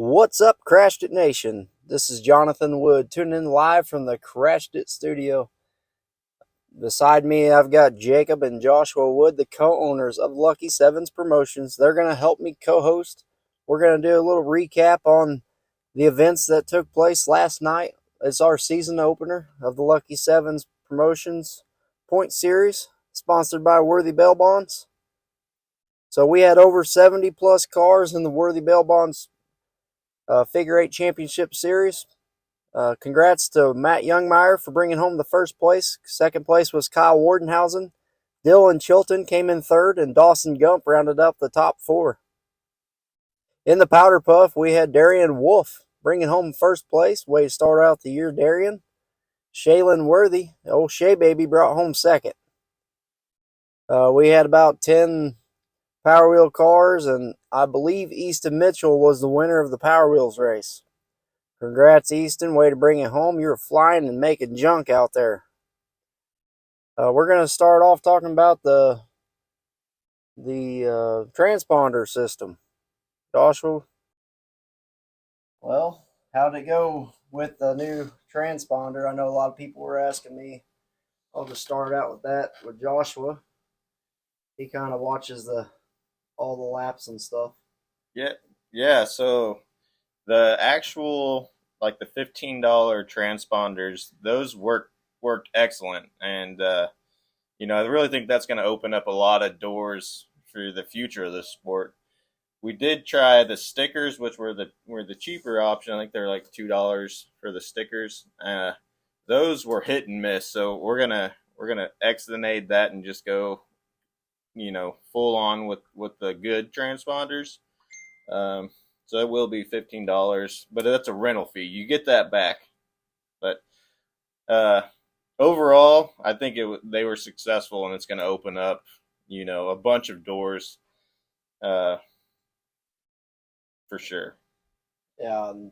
What's up, Crashed It Nation? This is Jonathan Wood, tuning in live from the Crashed It studio. Beside me, I've got Jacob and Joshua Wood, the co-owners of Lucky Sevens Promotions. They're going to help me co-host. We're going to do a little recap on the events that took place last night. It's our season opener of the Lucky Sevens Promotions Point Series, sponsored by Worthy Bail Bonds. So we had over 70 plus cars in the Worthy Bail Bonds Figure 8 Championship Series. Congrats to Matt Youngmeyer for bringing home the first place. Second place was Kyle Werdehausen. Dylan Chilton came in third, and Dawson Gump rounded up the top four. In the Powder Puff, we had Darian Wolf bringing home first place. Way to start out the year, Darian. Shaylin Worthy, old Shay Baby, brought home second. We had about 10 Power Wheel cars, and I believe Easton Mitchell was the winner of the Power Wheels race. Congrats, Easton. Way to bring it home. You were flying and making junk out there. We're going to start off talking about the Transponder System. Joshua? Well, how'd it go with the new transponder? I know a lot of people were asking me. I'll just start out with that with Joshua. He kind of watches all the laps and stuff. Yeah. So the actual, like the $15 transponders, those worked excellent, and I really think that's going to open up a lot of doors for the future of this sport. We did try the stickers, which were the cheaper option. I think they're like $2 for the stickers. Those were hit and miss, so we're gonna extended that and just go, full on with the good transponders. So it will be $15, but that's a rental fee. You get that back. But overall, I think they were successful, and it's going to open up, a bunch of doors, for sure. Yeah, and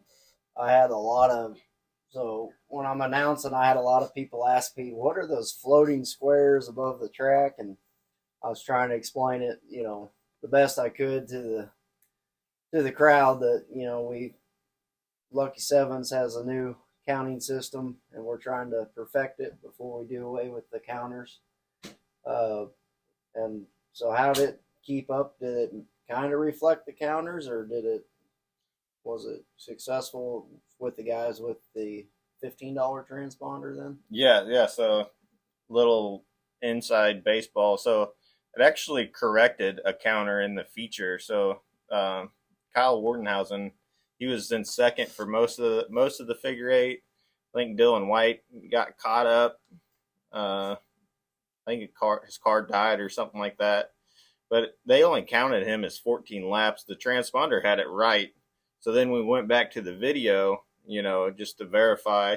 I had so when I'm announcing, I had a lot of people ask me, what are those floating squares above the track? And I was trying to explain it, the best I could to the crowd that, Lucky Sevens has a new counting system, and we're trying to perfect it before we do away with the counters. And so how did it keep up? Did it kind of reflect the counters, or was it successful with the guys with the $15 transponder then? Yeah. So little inside baseball. So it actually corrected a counter in the feature. So Kyle Werdehausen, he was in second for most of the figure eight. I think Dylan White got caught up. I think his car died or something like that. But they only counted him as 14 laps. The transponder had it right. So then we went back to the video, just to verify.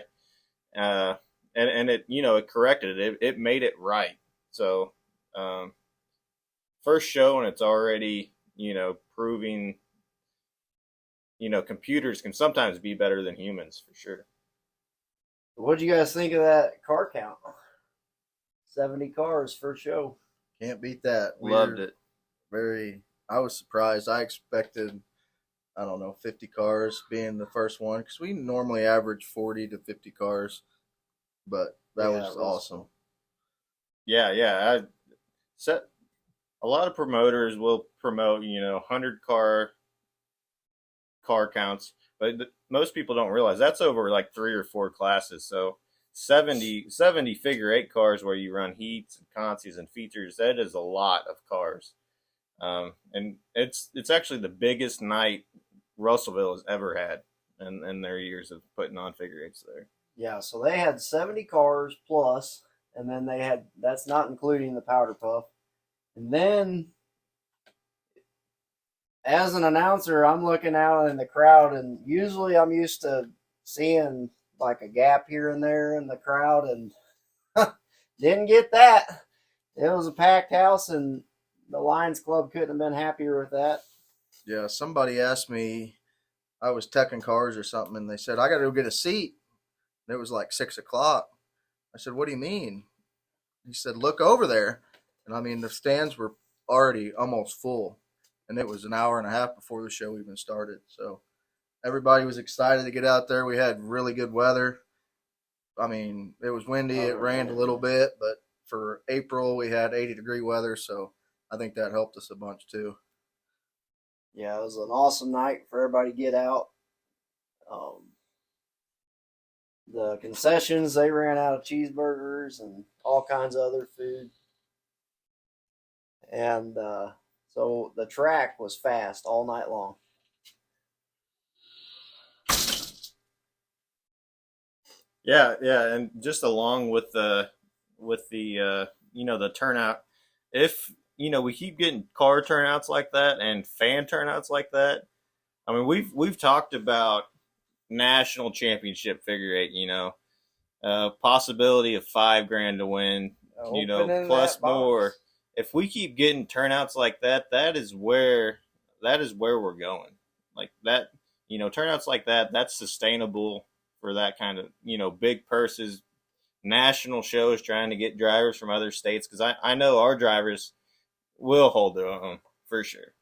And it, it corrected it. It made it right. So first show, and it's already, proving, computers can sometimes be better than humans, for sure. What do you guys think of that car count? 70 cars first show. Can't beat that. Loved it. I was surprised. I expected, 50 cars being the first one, because we normally average 40 to 50 cars, but that was awesome. Yeah. A lot of promoters will promote, 100 car counts, but most people don't realize that's over like 3 or 4 classes. So 70 figure eight cars where you run heats and consies and features, that is a lot of cars. And it's actually the biggest night Russellville has ever had in their years of putting on figure eights there. Yeah, so they had 70 cars plus, and then that's not including the powder puff. And then, as an announcer, I'm looking out in the crowd, and usually I'm used to seeing like a gap here and there in the crowd, and didn't get that. It was a packed house, and the Lions Club couldn't have been happier with that. Yeah, somebody asked me, I was teching cars or something, and they said, I got to go get a seat. And it was like 6 o'clock. I said, what do you mean? He said, look over there. And the stands were already almost full, and it was an hour and a half before the show even started. So Everybody was excited to get out there. We had really good weather. I mean, it was windy. It rained a little bit, but for April, we had 80-degree weather, so I think that helped us a bunch too. Yeah, it was an awesome night for everybody to get out. The concessions, they ran out of cheeseburgers and all kinds of other food. And so the track was fast all night long. Yeah, and just along with the the turnout, if we keep getting car turnouts like that and fan turnouts like that, I mean we've talked about national championship figure eight, possibility of $5,000 to win, plus more. If we keep getting turnouts like that, that is where we're going. Like that, turnouts like that, that's sustainable for that kind of, big purses, national shows trying to get drivers from other states. Because I know our drivers will hold their own for sure.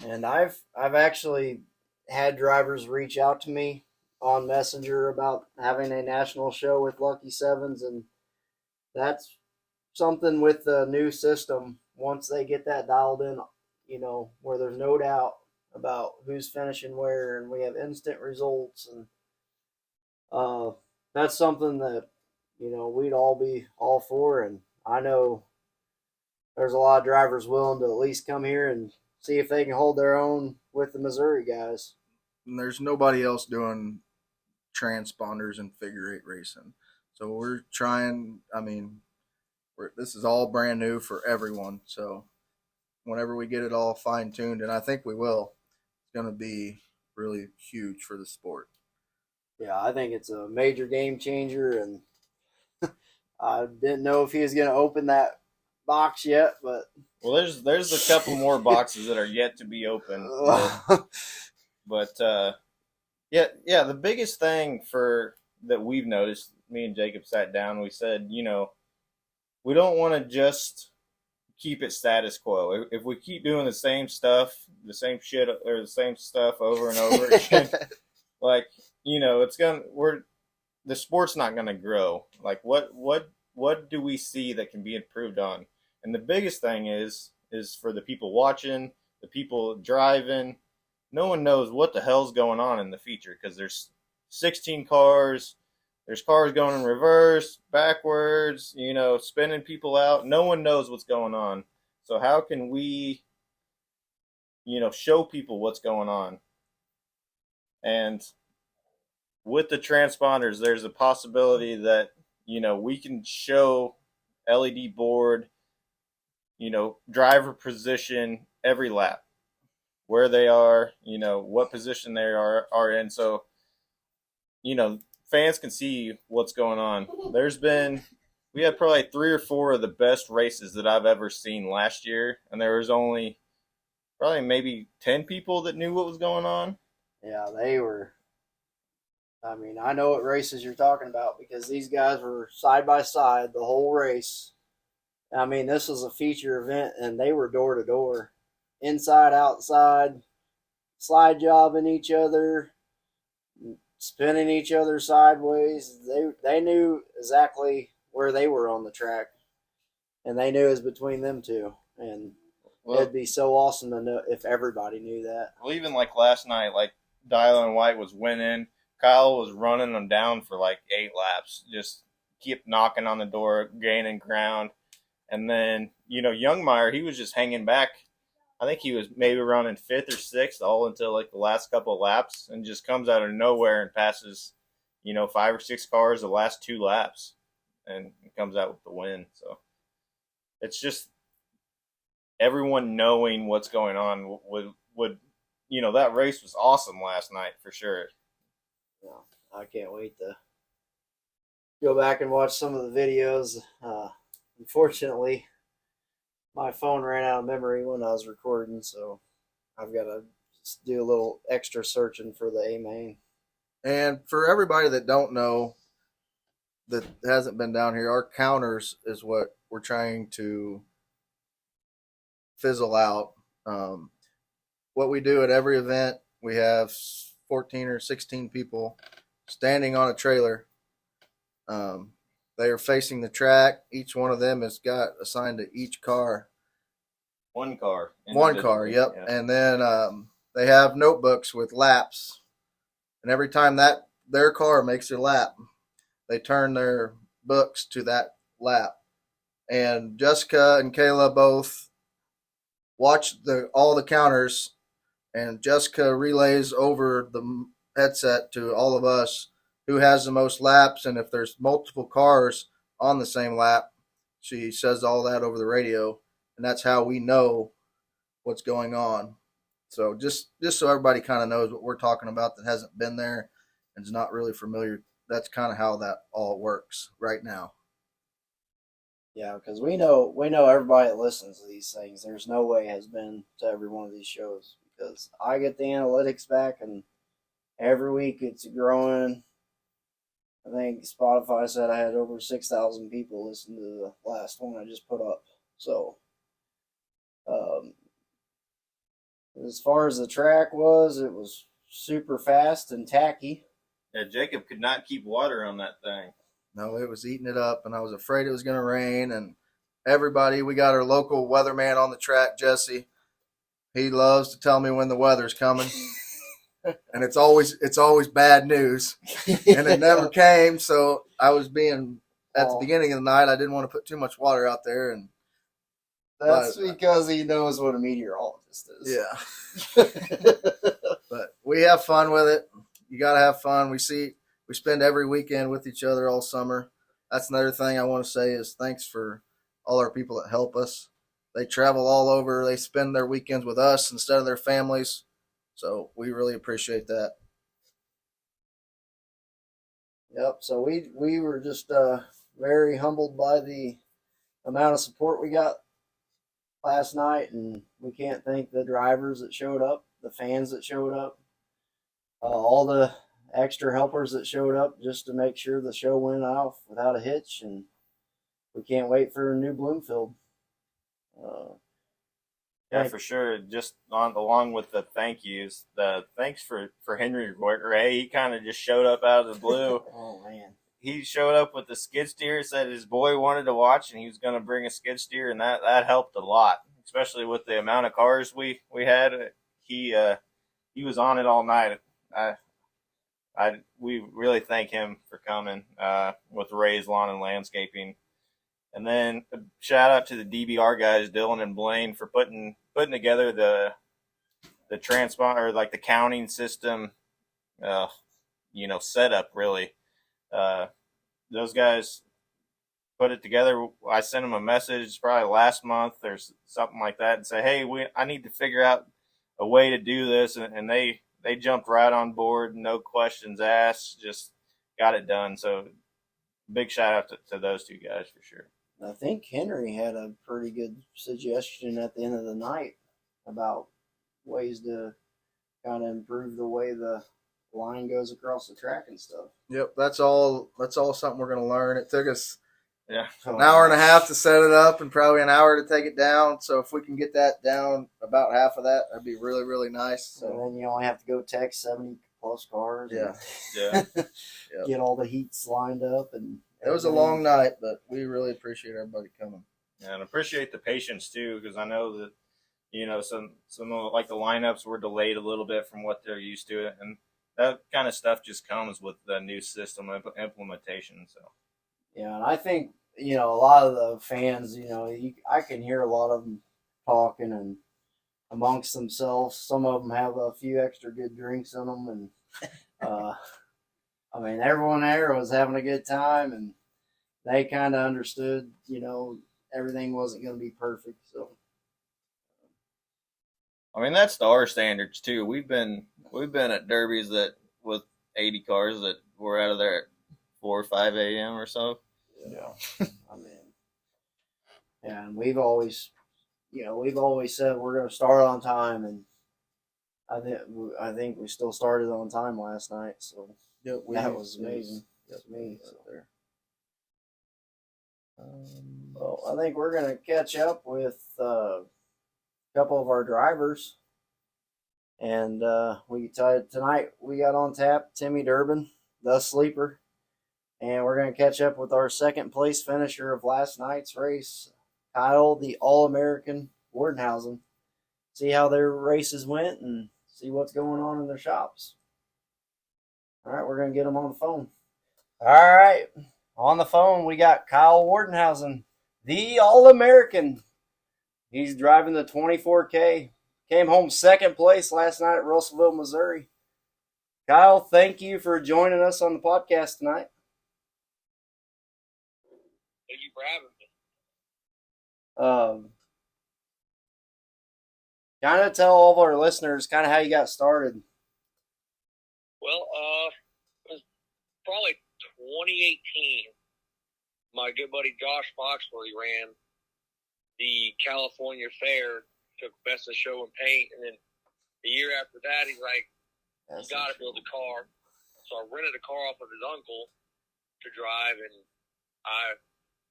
And I've actually had drivers reach out to me on Messenger about having a national show with Lucky Sevens, and that's something with the new system. Once they get that dialed in, where there's no doubt about who's finishing where, and we have instant results, and that's something that we'd all be all for. And I know there's a lot of drivers willing to at least come here and see if they can hold their own with the Missouri guys. And there's nobody else doing transponders and figure eight racing, so we're trying. I mean, this is all brand new for everyone. So whenever we get it all fine tuned, and I think we will, it's going to be really huge for the sport. Yeah, I think it's a major game changer, and I didn't know if he was going to open that box yet, but there's a couple more boxes that are yet to be opened. But yeah, the biggest thing that we've noticed, me and Jacob sat down, we said, we don't want to just keep it status quo. If we keep doing the same stuff, the same shit, or the same stuff over and over again, like, the sport's not going to grow. Like, what do we see that can be improved on? And the biggest thing is for the people watching, the people driving. No one knows what the hell's going on in the feature, because there's 16 cars. There's cars going in reverse, backwards, spinning people out. No one knows what's going on. So how can we, show people what's going on? And with the transponders, there's a possibility that, we can show LED board, driver position every lap, where they are, what position they are in. So, fans can see what's going on. We had probably 3 or 4 of the best races that I've ever seen last year, and there was only probably maybe 10 people that knew what was going on. Yeah, they were. I mean, I know what races you're talking about, because these guys were side by side the whole race. I mean, this was a feature event, and they were door to door, inside, outside, slide jobbing each other, spinning each other sideways. They knew exactly where they were on the track, and they knew it was between them two. And it'd be so awesome to know if everybody knew that. Well, even like last night, like Dylan White was winning. Kyle was running them down for like 8 laps, just keep knocking on the door, gaining ground. And then, Youngmeyer, he was just hanging back. I think he was maybe running 5th or 6th all until like the last couple of laps, and just comes out of nowhere and passes, 5 or 6 cars the last 2 laps and comes out with the win. So it's just everyone knowing what's going on would that race was awesome last night for sure. Yeah, I can't wait to go back and watch some of the videos. Unfortunately, my phone ran out of memory when I was recording, so I've got to do a little extra searching for the A-main. And for everybody that don't know, that hasn't been down here, our counters is what we're trying to fizzle out. What we do at every event, we have 14 or 16 people standing on a trailer. They are facing the track. Each one of them has got assigned to each car. One car. One car, yep. Yeah. And then they have notebooks with laps. And every time that their car makes a lap, they turn their books to that lap. And Jessica and Kayla both watch all the counters, and Jessica relays over the headset to all of us who has the most laps. And if there's multiple cars on the same lap, she says all that over the radio. And that's how we know what's going on. So just so everybody kind of knows what we're talking about that hasn't been there and is not really familiar, that's kind of how that all works right now. Yeah, because we know everybody that listens to these things, there's no way has been to every one of these shows, because I get the analytics back and every week it's growing. I think Spotify said I had over 6,000 people listen to the last one I just put up. So, as far as the track was, it was super fast and tacky. Yeah, Jacob could not keep water on that thing. No, it was eating it up, and I was afraid it was going to rain. And everybody, we got our local weatherman on the track, Jesse. He loves to tell me when the weather's coming, and it's always bad news, and it never came. So I was being at the beginning of the night. I didn't want to put too much water out there, and that's because he knows what a meteorologist is. Yeah, but we have fun with it. You got to have fun. We spend every weekend with each other all summer. That's another thing I want to say is thanks for all our people that help us. They travel all over. They spend their weekends with us instead of their families. So we really appreciate that. Yep. So we were just very humbled by the amount of support we got last night, and we can't thank the drivers that showed up, the fans that showed up, all the extra helpers that showed up just to make sure the show went off without a hitch, and we can't wait for a new Bloomfield. Yeah, for sure. Just along with the thank yous, the thanks for Henry Ray. He kind of just showed up out of the blue. Oh man, he showed up with the skid steer. Said his boy wanted to watch, and he was going to bring a skid steer, and that helped a lot, especially with the amount of cars we had. He was on it all night. We really thank him for coming with Ray's Lawn and Landscaping. And then a shout out to the DBR guys, Dylan and Blaine, for putting together the transponder, like the counting system, setup really. Those guys put it together. I sent them a message probably last month or something like that and say, hey, I need to figure out a way to do this. And they jumped right on board, no questions asked, just got it done. So big shout out to those two guys for sure. I think Henry had a pretty good suggestion at the end of the night about ways to kind of improve the way the line goes across the track and stuff. Yep, that's all something we're going to learn. It took us an hour and a half to set it up and probably an hour to take it down. So if we can get that down, about half of that, that'd be really, really nice. So and then you only have to go text 70 plus cars. Yeah. Get all the heats lined up, and it was a long night, but we really appreciate everybody coming. Yeah, and appreciate the patience too, because I know that some of like the lineups were delayed a little bit from what they're used to, and that kind of stuff just comes with the new system implementation. So yeah, and I think a lot of the fans, I can hear a lot of them talking and amongst themselves. Some of them have a few extra good drinks in them, and everyone there was having a good time, and they kind of understood, everything wasn't going to be perfect. So, that's to our standards too. We've been at derbies that with 80 cars that were out of there at 4 or 5 a.m. or so. Yeah, and we've always said we're going to start on time, and I think we still started on time last night. So yep, that was amazing. To me. So. Well, I think we're going to catch up with a couple of our drivers. And tonight we got on tap Timmy Durbin, the sleeper. And we're going to catch up with our second place finisher of last night's race, Kyle, the All-American Werdehausen. See how their races went and see what's going on in their shops. All right, we're going to get them on the phone. All right, on the phone we got Kyle Werdehausen, the All-American. He's driving the 24K. Came home second place last night at Russellville, Missouri. Kyle, thank you for joining us on the podcast tonight. Thank you for having me. Kind of tell all of our listeners kind of how you got started. Well, it was probably 2018. My good buddy Josh Foxworthy ran the California Fair, took best of show and paint, and then the year after that, he's like, "You got to build a car." So I rented a car off of his uncle to drive, and I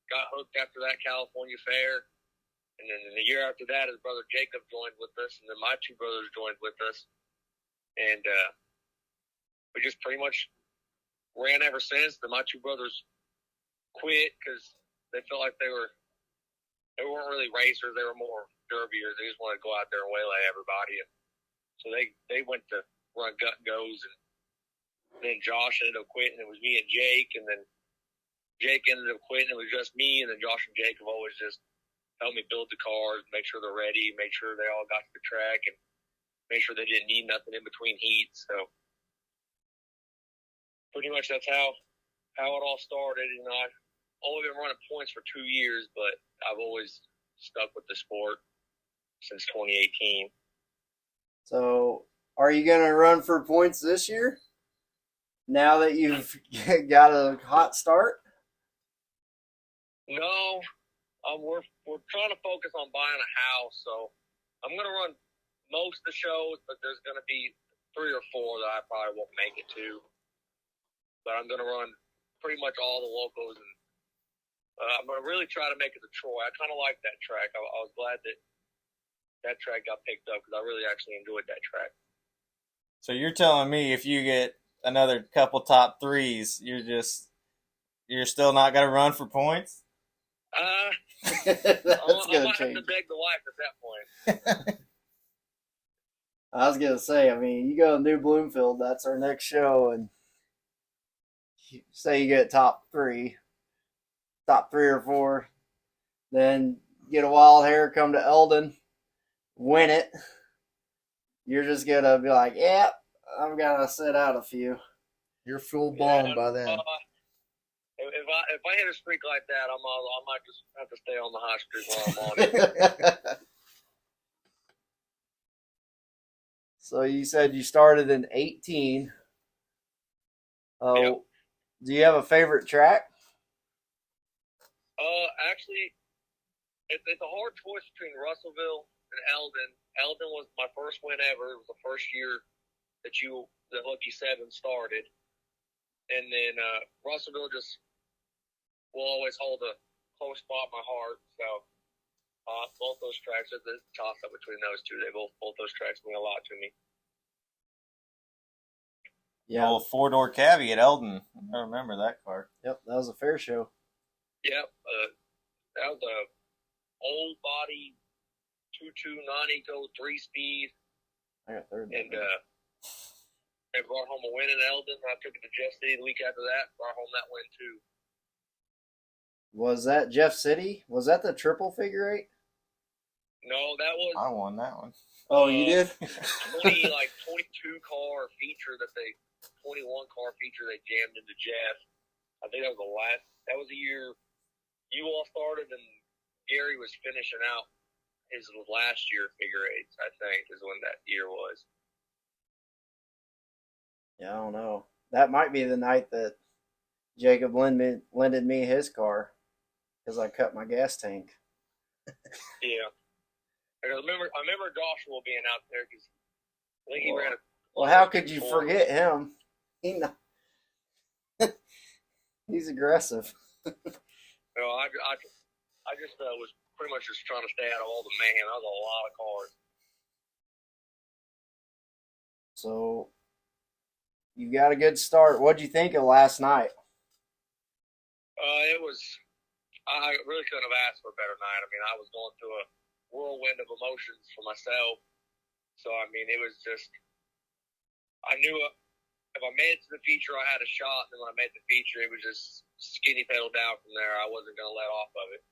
got hooked after that California Fair. And then the year after that, his brother Jacob joined with us, and then my two brothers joined with us. And we just pretty much ran ever since. Then my two brothers quit because they felt like they weren't really racers. They were more derbiers. They just wanted to go out there and waylay everybody. And so they went to run gut goes. And then Josh ended up quitting. It was me and Jake. And then Jake ended up quitting. It was just me. And then Josh and Jake have always just help me build the cars, make sure they're ready, make sure they all got to the track, and make sure they didn't need nothing in between heats. So pretty much that's how it all started. You know, I've only been running points for 2 years, but I've always stuck with the sport since 2018. So are you going to run for points this year now that you've got a hot start? No. We're trying to focus on buying a house, so I'm going to run most of the shows, but there's going to be 3 or 4 that I probably won't make it to. But I'm going to run pretty much all the locals, and I'm going to really try to make it to Troy. I kind of like that track. I was glad that track got picked up because I really actually enjoyed that track. So you're telling me if you get another couple top 3s, you're still not going to run for points? That's I might change. have to beg the wife at that point. I was gonna say, I mean, you go to New Bloomfield, that's our next show, and say you get top 3 or 4, then get a wild hair, come to Eldon, win it. You're just gonna be like, yeah, I'm gonna sit out a few. You're full blown by then. If I hit a streak like that, I might just have to stay on the hot streak while I'm on it. So you said you started in 18. Yep. Do you have a favorite track? Actually, it's a hard choice between Russellville and Eldon. Eldon was my first win ever. It was the first year that Lucky 7 started. And then Russellville just will always hold a close spot in my heart. So both those tracks are the toss-up between those two. Both those tracks mean a lot to me. Yeah. Oh, 4-door cabbie at Eldon. I remember that car. Yep, that was a fair show. Yep. That was a old body 2.2 non-eco 3-speed. I got third. And they brought home a win in Eldon. I took it to Jeff City the week after that. Brought home that win too. Was that Jeff City? Was that the triple figure 8? No, that was. I won that one. Oh, you did? 22 car feature 21 car feature they jammed into Jeff. I think that was the last. That was the year you all started and Gary was finishing out his last year figure 8s. I think is when that year was. Yeah, I don't know. That might be the night that Jacob lended me his car because I cut my gas tank. Yeah. I remember Joshua being out there because I think he ran a. Well, how could you forget him? He's aggressive. No, I just was pretty much just trying to stay out of all the mayhem. That was a lot of cars. So you got a good start. What'd you think of last night? It was. I really couldn't have asked for a better night. I mean, I was going through a whirlwind of emotions for myself. So I mean, it was just. I knew if I made it to the feature, I had a shot. And when I made the feature, it was just skinny pedal down from there. I wasn't going to let off of it.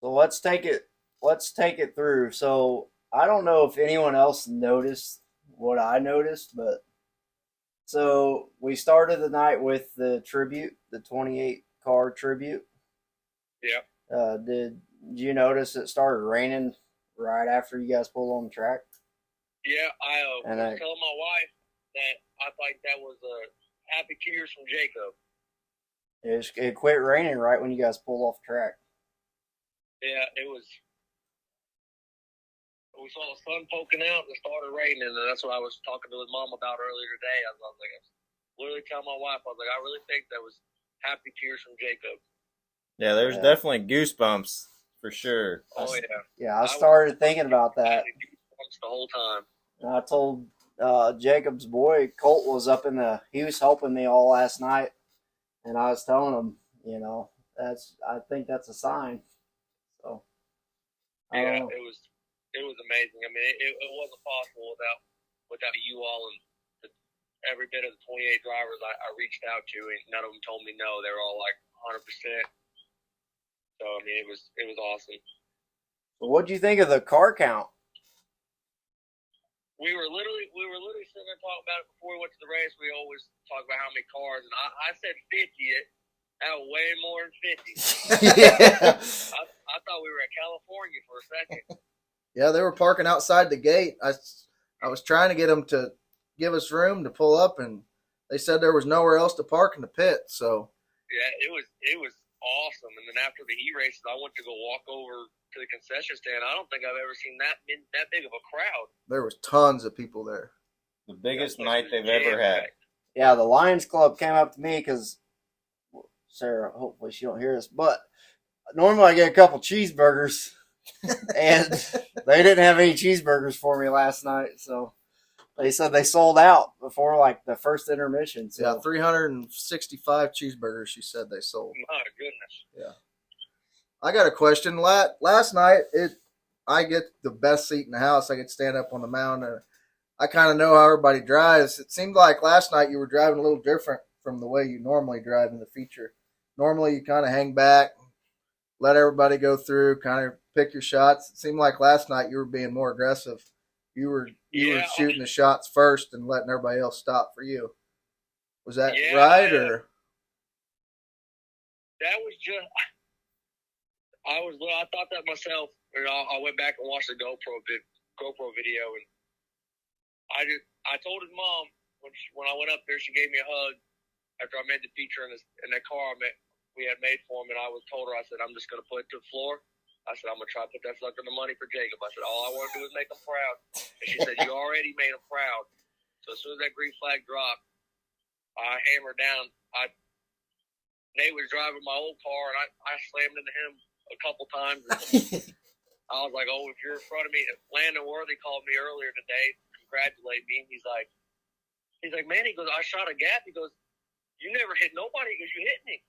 So let's take it. Let's take it through. So I don't know if anyone else noticed what I noticed, but so we started the night with the tribute, the 28 car tribute. Yeah. Did you notice it started raining right after you guys pulled on the track? Yeah, I was telling my wife that I thought that was happy tears from Jacob. It quit raining right when you guys pulled off the track. Yeah, it was. We saw the sun poking out and it started raining, and that's what I was talking to his mom about earlier today. I was literally telling my wife, I was like, I really think that was happy tears from Jacob. Yeah, there's definitely goosebumps for sure. Oh, yeah. Yeah, I started thinking about that. Goosebumps the whole time. And I told Jacob's boy, Colt, he was helping me all last night. And I was telling him, I think that's a sign. So, yeah, it was amazing. I mean, it wasn't possible without you all and every bit of the 28 drivers I reached out to, and none of them told me no. They were all like 100%. So I mean, it was awesome. So what'd you think of the car count? We were literally sitting there talking about it before we went to the race. We always talk about how many cars, and I said 50. That was way more than 50. Yeah. I thought we were at California for a second. Yeah, they were parking outside the gate. I was trying to get them to give us room to pull up, and they said there was nowhere else to park in the pit. So yeah, it was awesome. And then after the heat races, I went to go walk over to the concession stand. I don't think I've ever seen that big of a crowd. There was tons of people there. The biggest night they've ever had. Yeah, the Lions Club came up to me because Sarah, hopefully she don't hear this, but normally I get a couple cheeseburgers, and they didn't have any cheeseburgers for me last night, so they said they sold out before like the first intermission. So. Yeah, 365 cheeseburgers. She said they sold. My goodness. Yeah. I got a question. Last night, I get the best seat in the house. I get to stand up on the mound. I kind of know how everybody drives. It seemed like last night you were driving a little different from the way you normally drive in the feature. Normally you kind of hang back, let everybody go through, kind of pick your shots. It seemed like last night you were being more aggressive. You were shooting the shots first and letting everybody else stop for you. Was that right, or? That was just. I thought that myself. You know, I went back and watched the GoPro video, and I told his mom when I went up there, she gave me a hug after I made the feature in that car we had made for him, and I told her, I said, I'm just going to put it to the floor. I said, I'm going to try to put that sucker in the money for Jacob. I said, all I want to do is make him proud. And she said, you already made him proud. So as soon as that green flag dropped, I hammered down. Nate was driving my old car, and I slammed into him a couple times. I was like, oh, if you're in front of me. Landon Worthy called me earlier today, congratulate me. He's like, man, he goes, I shot a gap. He goes, you never hit nobody because you hit me.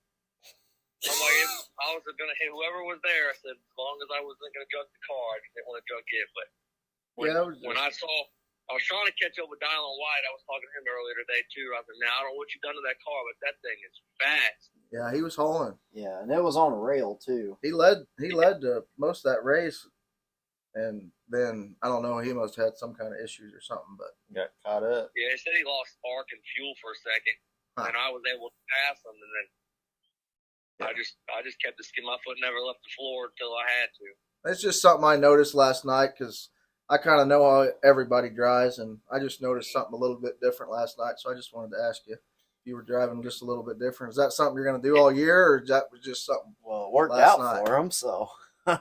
I'm like, I was going to hit whoever was there. I said, as long as I wasn't going to junk the car, I just didn't want to junk it. But when I was trying to catch up with Dylan White. I was talking to him earlier today, too. I said, now, I don't know what you've done to that car, but that thing is fast. Yeah, he was hauling. Yeah, and it was on a rail, too. He led to most of that race. And then, I don't know, he must have had some kind of issues or something, but got caught up. Yeah, he said he lost spark and fuel for a second, and I was able to pass him, and then I just kept my foot never left the floor until I had to. It's just something I noticed last night because I kind of know how everybody drives, and I just noticed something a little bit different last night, so I just wanted to ask you if you were driving just a little bit different. Is that something you're going to do all year, or that was just something? Well, it worked out for him, so. I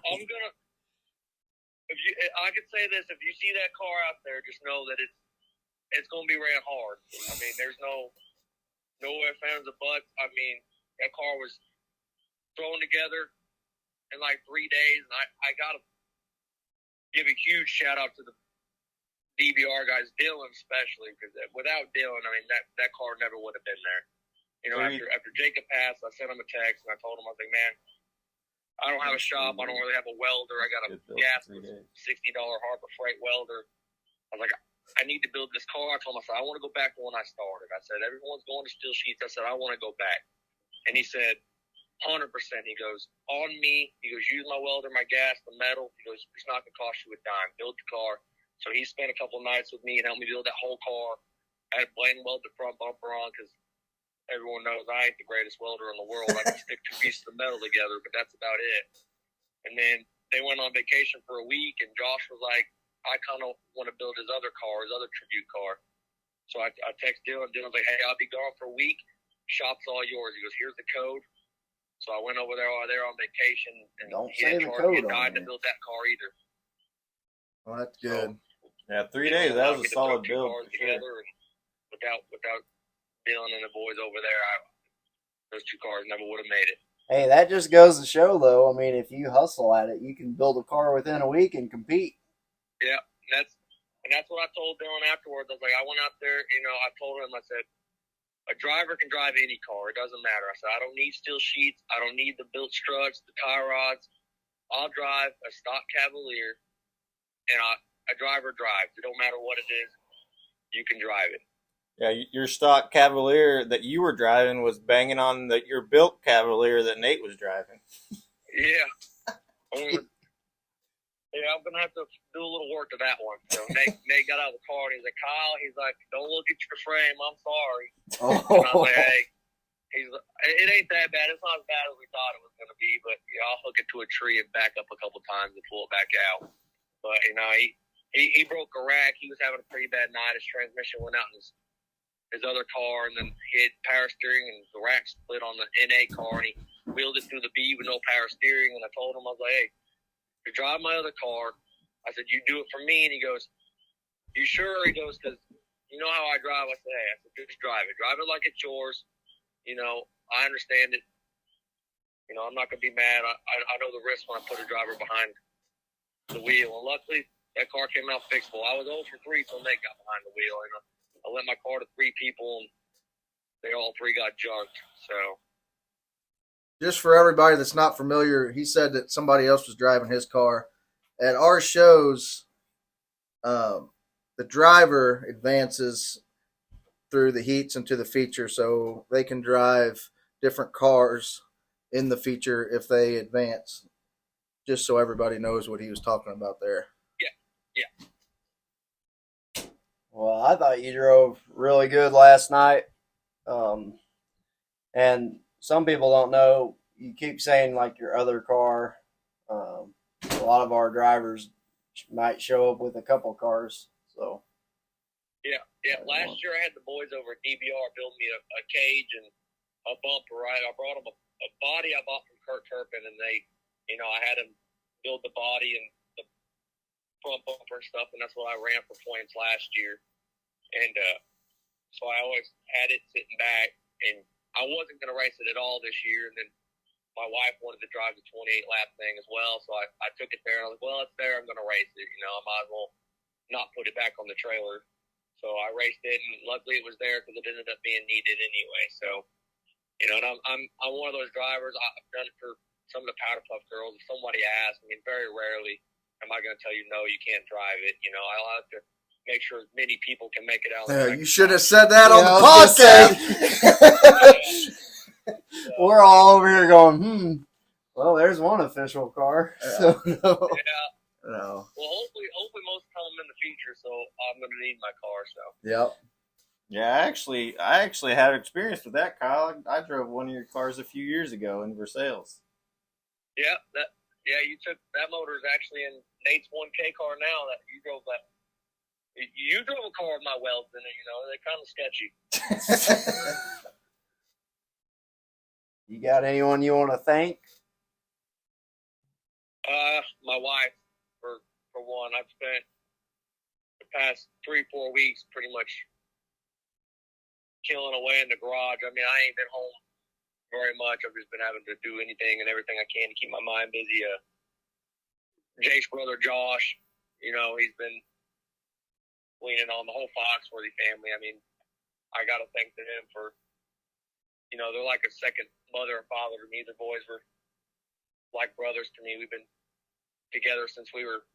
could say this: if you see that car out there, just know that it's going to be ran hard. I mean, there's no ifs, ands, or buts. I mean, that car was thrown together in like 3 days, and I got to give a huge shout out to the DVR guys, Dylan especially, because without Dylan, I mean, that car never would have been there. You know, after Jacob passed, I sent him a text, and I told him, I was like, man, I don't have a shop. I don't really have a welder. I got a gas $60 Harbor Freight welder. I was like, I need to build this car. I told him, I said, I want to go back to when I started. I said, everyone's going to steel sheets. I said, I want to go back. And he said, 100%. He goes, on me. He goes, use my welder, my gas, the metal. He goes, it's not going to cost you a dime. Build the car. So he spent a couple of nights with me and helped me build that whole car. I had Blaine weld the front bumper on because everyone knows I ain't the greatest welder in the world. I can stick two pieces of metal together, but that's about it. And then they went on vacation for a week, and Josh was like, I kind of want to build his other car, his other tribute car. So I texted Dylan. Dylan's like, hey, I'll be gone for a week. Shop's all yours. He goes, here's the code. So I went over there while they were on vacation, and Don't he say didn't the charge code me a dime on to build that car either. Well, that's good. Yeah, 3 days. That was a solid build for sure. And without Dylan and the boys over there, those two cars never would have made it. Hey, that just goes to show, though. I mean, if you hustle at it, you can build a car within a week and compete. Yeah, that's what I told Dylan afterwards. I was like, I went out there, you know, I told him, I said, a driver can drive any car. It doesn't matter. I said, I don't need steel sheets. I don't need the built struts, the tie rods. I'll drive a stock Cavalier, and a driver drives. It don't matter what it is. You can drive it. Yeah, your stock Cavalier that you were driving was banging on your built Cavalier that Nate was driving. Yeah. Yeah, I'm going to have to do a little work to that one. So Nate got out of the car, and he's like, Kyle, he's like, don't look at your frame. I'm sorry. Oh. And I was like, hey. It ain't that bad. It's not as bad as we thought it was going to be, but yeah, I'll hook it to a tree and back up a couple times and pull it back out. But, you know, he broke a rack. He was having a pretty bad night. His transmission went out in his other car, and then he had power steering, and the rack split on the NA car, and he wheeled it through the B with no power steering. And I told him, I was like, hey, to drive my other car, I said, you do it for me. And he goes, you sure? He goes, because you know how I drive. I said, hey, just drive it. Drive it like it's yours. You know, I understand it. You know, I'm not going to be mad. I know the risk when I put a driver behind the wheel. And luckily, that car came out fixable. I was 0 for 3 till Nate got behind the wheel. And I lent my car to 3 people, and they all 3 got junked. So. Just for everybody that's not familiar, he said that somebody else was driving his car. At our shows, the driver advances through the heats into the feature, so they can drive different cars in the feature if they advance. Just so everybody knows what he was talking about there. Yeah. Well, I thought you drove really good last night. And some people don't know, you keep saying like your other car. A lot of our drivers might show up with a couple cars. So. Yeah. Last year I had the boys over at DBR build me a cage and a bumper, right? I brought them a body I bought from Kurt Turpin, and they, you know, I had them build the body and the front bumper and stuff, and that's what I ran for points last year. And so I always had it sitting back, and I wasn't going to race it at all this year. And then my wife wanted to drive the 28-lap thing as well, so I took it there, and I was like, well, it's there. I'm going to race it. You know, I might as well not put it back on the trailer. So I raced it, and luckily it was there because it ended up being needed anyway. So, you know, and I'm one of those drivers. I've done it for some of the Powder Puff girls. If somebody asks, I mean, very rarely am I going to tell you, no, you can't drive it. You know, I'll have to make sure as many people can make it out. You should have said that on the podcast. podcast. We're all over here going, well, there's one official car. Yeah. So, no. Yeah. No. Well, hopefully most of them in the future, so I'm going to need my car. So. Yep. Yeah, I actually had experience with that, Kyle. I drove one of your cars a few years ago in Versailles. Yeah, you took that motor is actually in Nate's 1K car now. That you drove that. You drove a car with my welds in it. You know, they're kind of sketchy. You got anyone you want to thank? My wife. For one, I've spent the past 3-4 weeks pretty much killing away in the garage. I mean, I ain't been home very much. I've just been having to do anything and everything I can to keep my mind busy. Jake's brother, Josh, you know, he's been leaning on the whole Foxworthy family. I mean, I got to thank them for, they're like a second mother and father to me. The boys were like brothers to me. We've been together since we were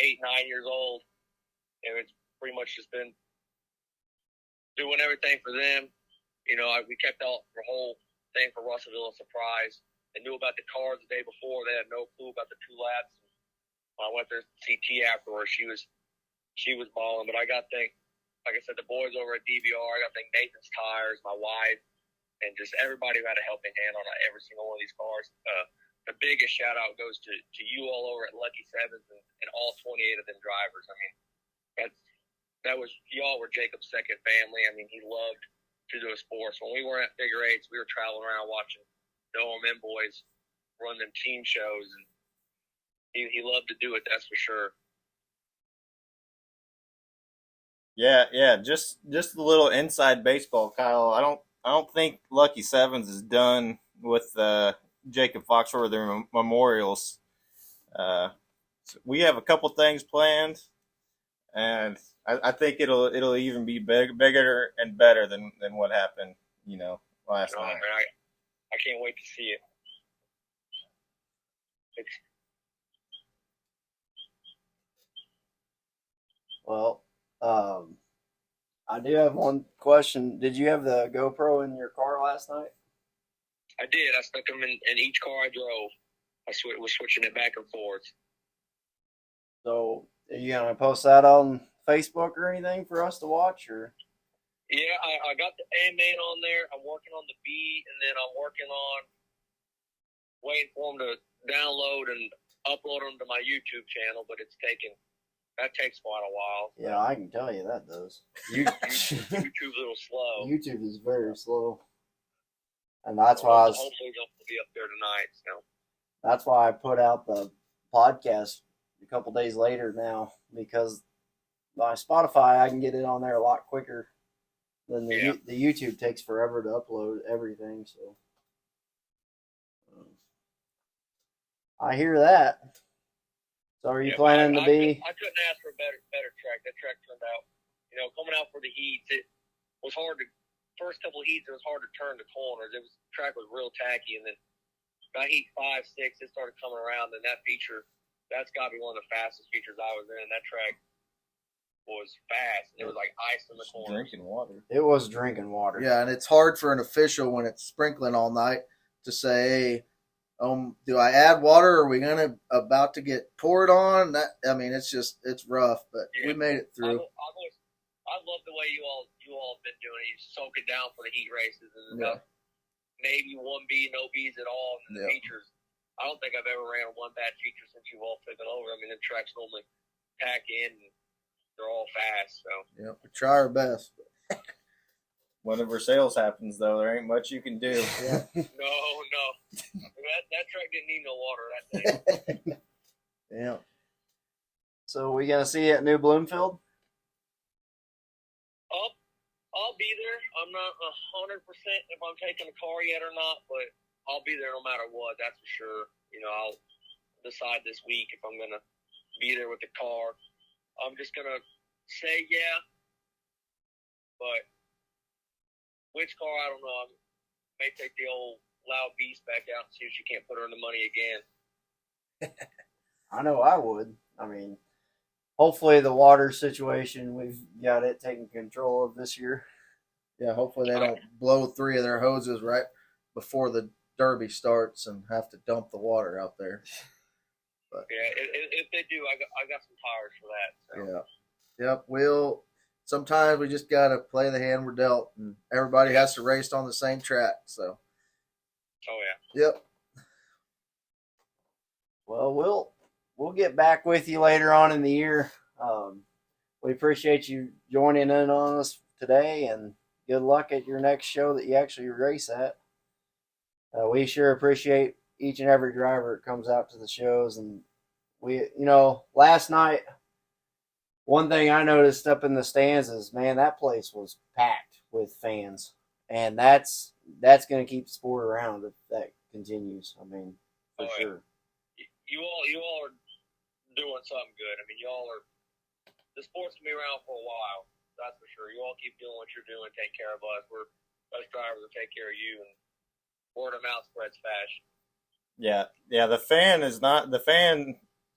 8, 9 years old, and it's pretty much just been doing everything for them. We kept the whole thing for Russellville a surprise. They knew about the cars the day before. They had no clue about the 2 laps. When I went there to see T afterwards, she was balling. But I got to thank, like I said, the boys over at DVR. I got to thank Nathan's Tires, my wife, and just everybody who had a helping hand on every single one of these cars. The biggest shout out goes to you all over at Lucky Sevens and all 28 of them drivers. I mean, y'all were Jacob's second family. I mean, he loved to do a sports. When we were at figure eights, we were traveling around watching the OMM boys run them team shows, and he loved to do it. That's for sure. Yeah. Just a little inside baseball, Kyle. I don't think Lucky Sevens is done with Jacob Foxworthy memorials. So we have a couple things planned, and I think it'll even be bigger and better than what happened, last night. Man, I can't wait to see it. Well, I do have one question. Did you have the GoPro in your car last night? I did. I stuck them in each car I drove. I was switching it back and forth. So, are you going to post that on Facebook or anything for us to watch? Or? Yeah, I got the A main on there. I'm working on the B, and then I'm working on waiting for them to download and upload them to my YouTube channel, but that takes quite a while. Yeah, I can tell you that does. YouTube's a little slow. YouTube is very slow. And that's why hopefully they'll be up there tonight. So that's why I put out the podcast a couple days later now, because by Spotify I can get it on there a lot quicker than the YouTube takes forever to upload everything. So I hear that. So are you planning to be? I couldn't ask for a better track. That track turned out, coming out for the heats, it was hard to. First couple of heats, it was hard to turn the corners. The track was real tacky, and then by heat 5, 6, it started coming around. And that feature, that's got to be one of the fastest features I was in. That track was fast. And it was like ice in the corners. Drinking water. It was drinking water. Yeah, and it's hard for an official when it's sprinkling all night to say, do I add water? Are we about to get poured on? It's rough, but we made it through. I love the way you all have been doing it. You soak it down for the heat races, and maybe 1B, no B's at all. And the features, I don't think I've ever ran one bad feature since you've all taken over. I mean, the tracks normally pack in, and they're all fast. So we try our best. Whenever sales happens, though, there ain't much you can do. Yeah. No. That track didn't need no water that day. Yeah. So we gonna see you at New Bloomfield? I'll be there. I'm not 100% if I'm taking a car yet or not, but I'll be there no matter what. That's for sure. I'll decide this week if I'm gonna be there with the car. I'm just gonna say yeah, but which car I don't know. I may take the old loud beast back out and see if she can't put her in the money again. I know I would. I mean, hopefully the water situation, we've got it taken control of this year. Yeah, hopefully they don't blow 3 of their hoses right before the Derby starts and have to dump the water out there. But yeah, if they do, I got some tires for that. So. Yeah. Yep. Sometimes we just got to play the hand we're dealt, and everybody has to race on the same track. So. Oh yeah. Yep. Well, we'll get back with you later on in the year. We appreciate you joining in on us today, and good luck at your next show that you actually race at. We sure appreciate each and every driver that comes out to the shows. And we, last night, one thing I noticed up in the stands is, man, that place was packed with fans. And that's going to keep the sport around if that continues. I mean, for sure. You all are doing something good. I mean, y'all are the sport's gonna be around for a while. That's for sure. You all keep doing what you're doing. Take care of us. Us drivers will take care of you, and word of mouth spreads fast. Yeah. The fan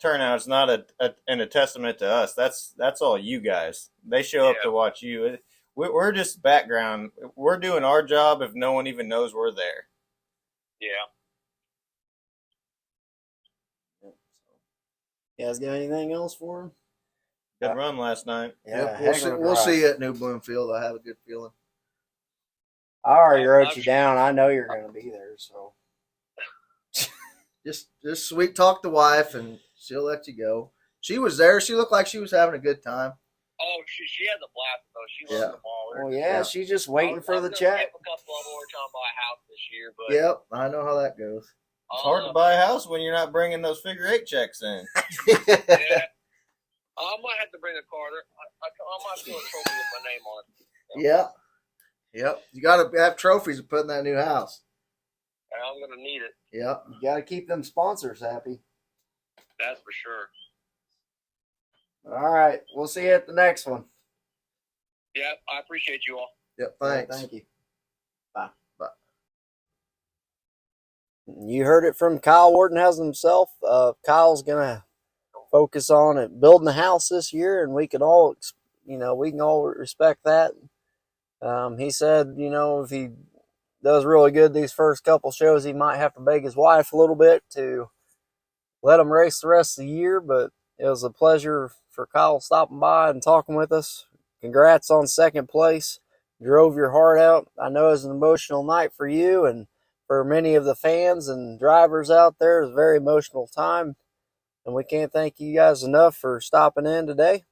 turnout is not a testament to us. That's all you guys. They show up to watch you. We're just background. We're doing our job if no one even knows we're there. Yeah. You guys got anything else for him? Good run last night. Yeah, we'll see you at New Bloomfield. I have a good feeling. I already wrote you down. I know you're going to be there, so just sweet talk the wife, and she'll let you go. She was there. She looked like she was having a good time. Oh, she has a blast though. She loves them all. Well, yeah, she's just waiting for the check. A couple of them were trying to buy a house this year, but yep, I know how that goes. It's hard to buy a house when you're not bringing those figure 8 checks in. Yeah. I might have to bring a card. I might do a trophy with my name on it. Yep. You got to have trophies to put in that new house. I'm going to need it. Yep. You got to keep them sponsors happy. That's for sure. All right. We'll see you at the next one. Yeah, I appreciate you all. Yep, thanks. Yeah, thank you. Bye. You heard it from Kyle Werdehausen himself. Kyle's going to focus on it, building the house this year, and we can all respect that. He said, if he does really good these first couple shows, he might have to beg his wife a little bit to let him race the rest of the year, but it was a pleasure for Kyle stopping by and talking with us. Congrats on second place. Drove your heart out. I know it was an emotional night for you, and for many of the fans and drivers out there, it was a very emotional time. And we can't thank you guys enough for stopping in today.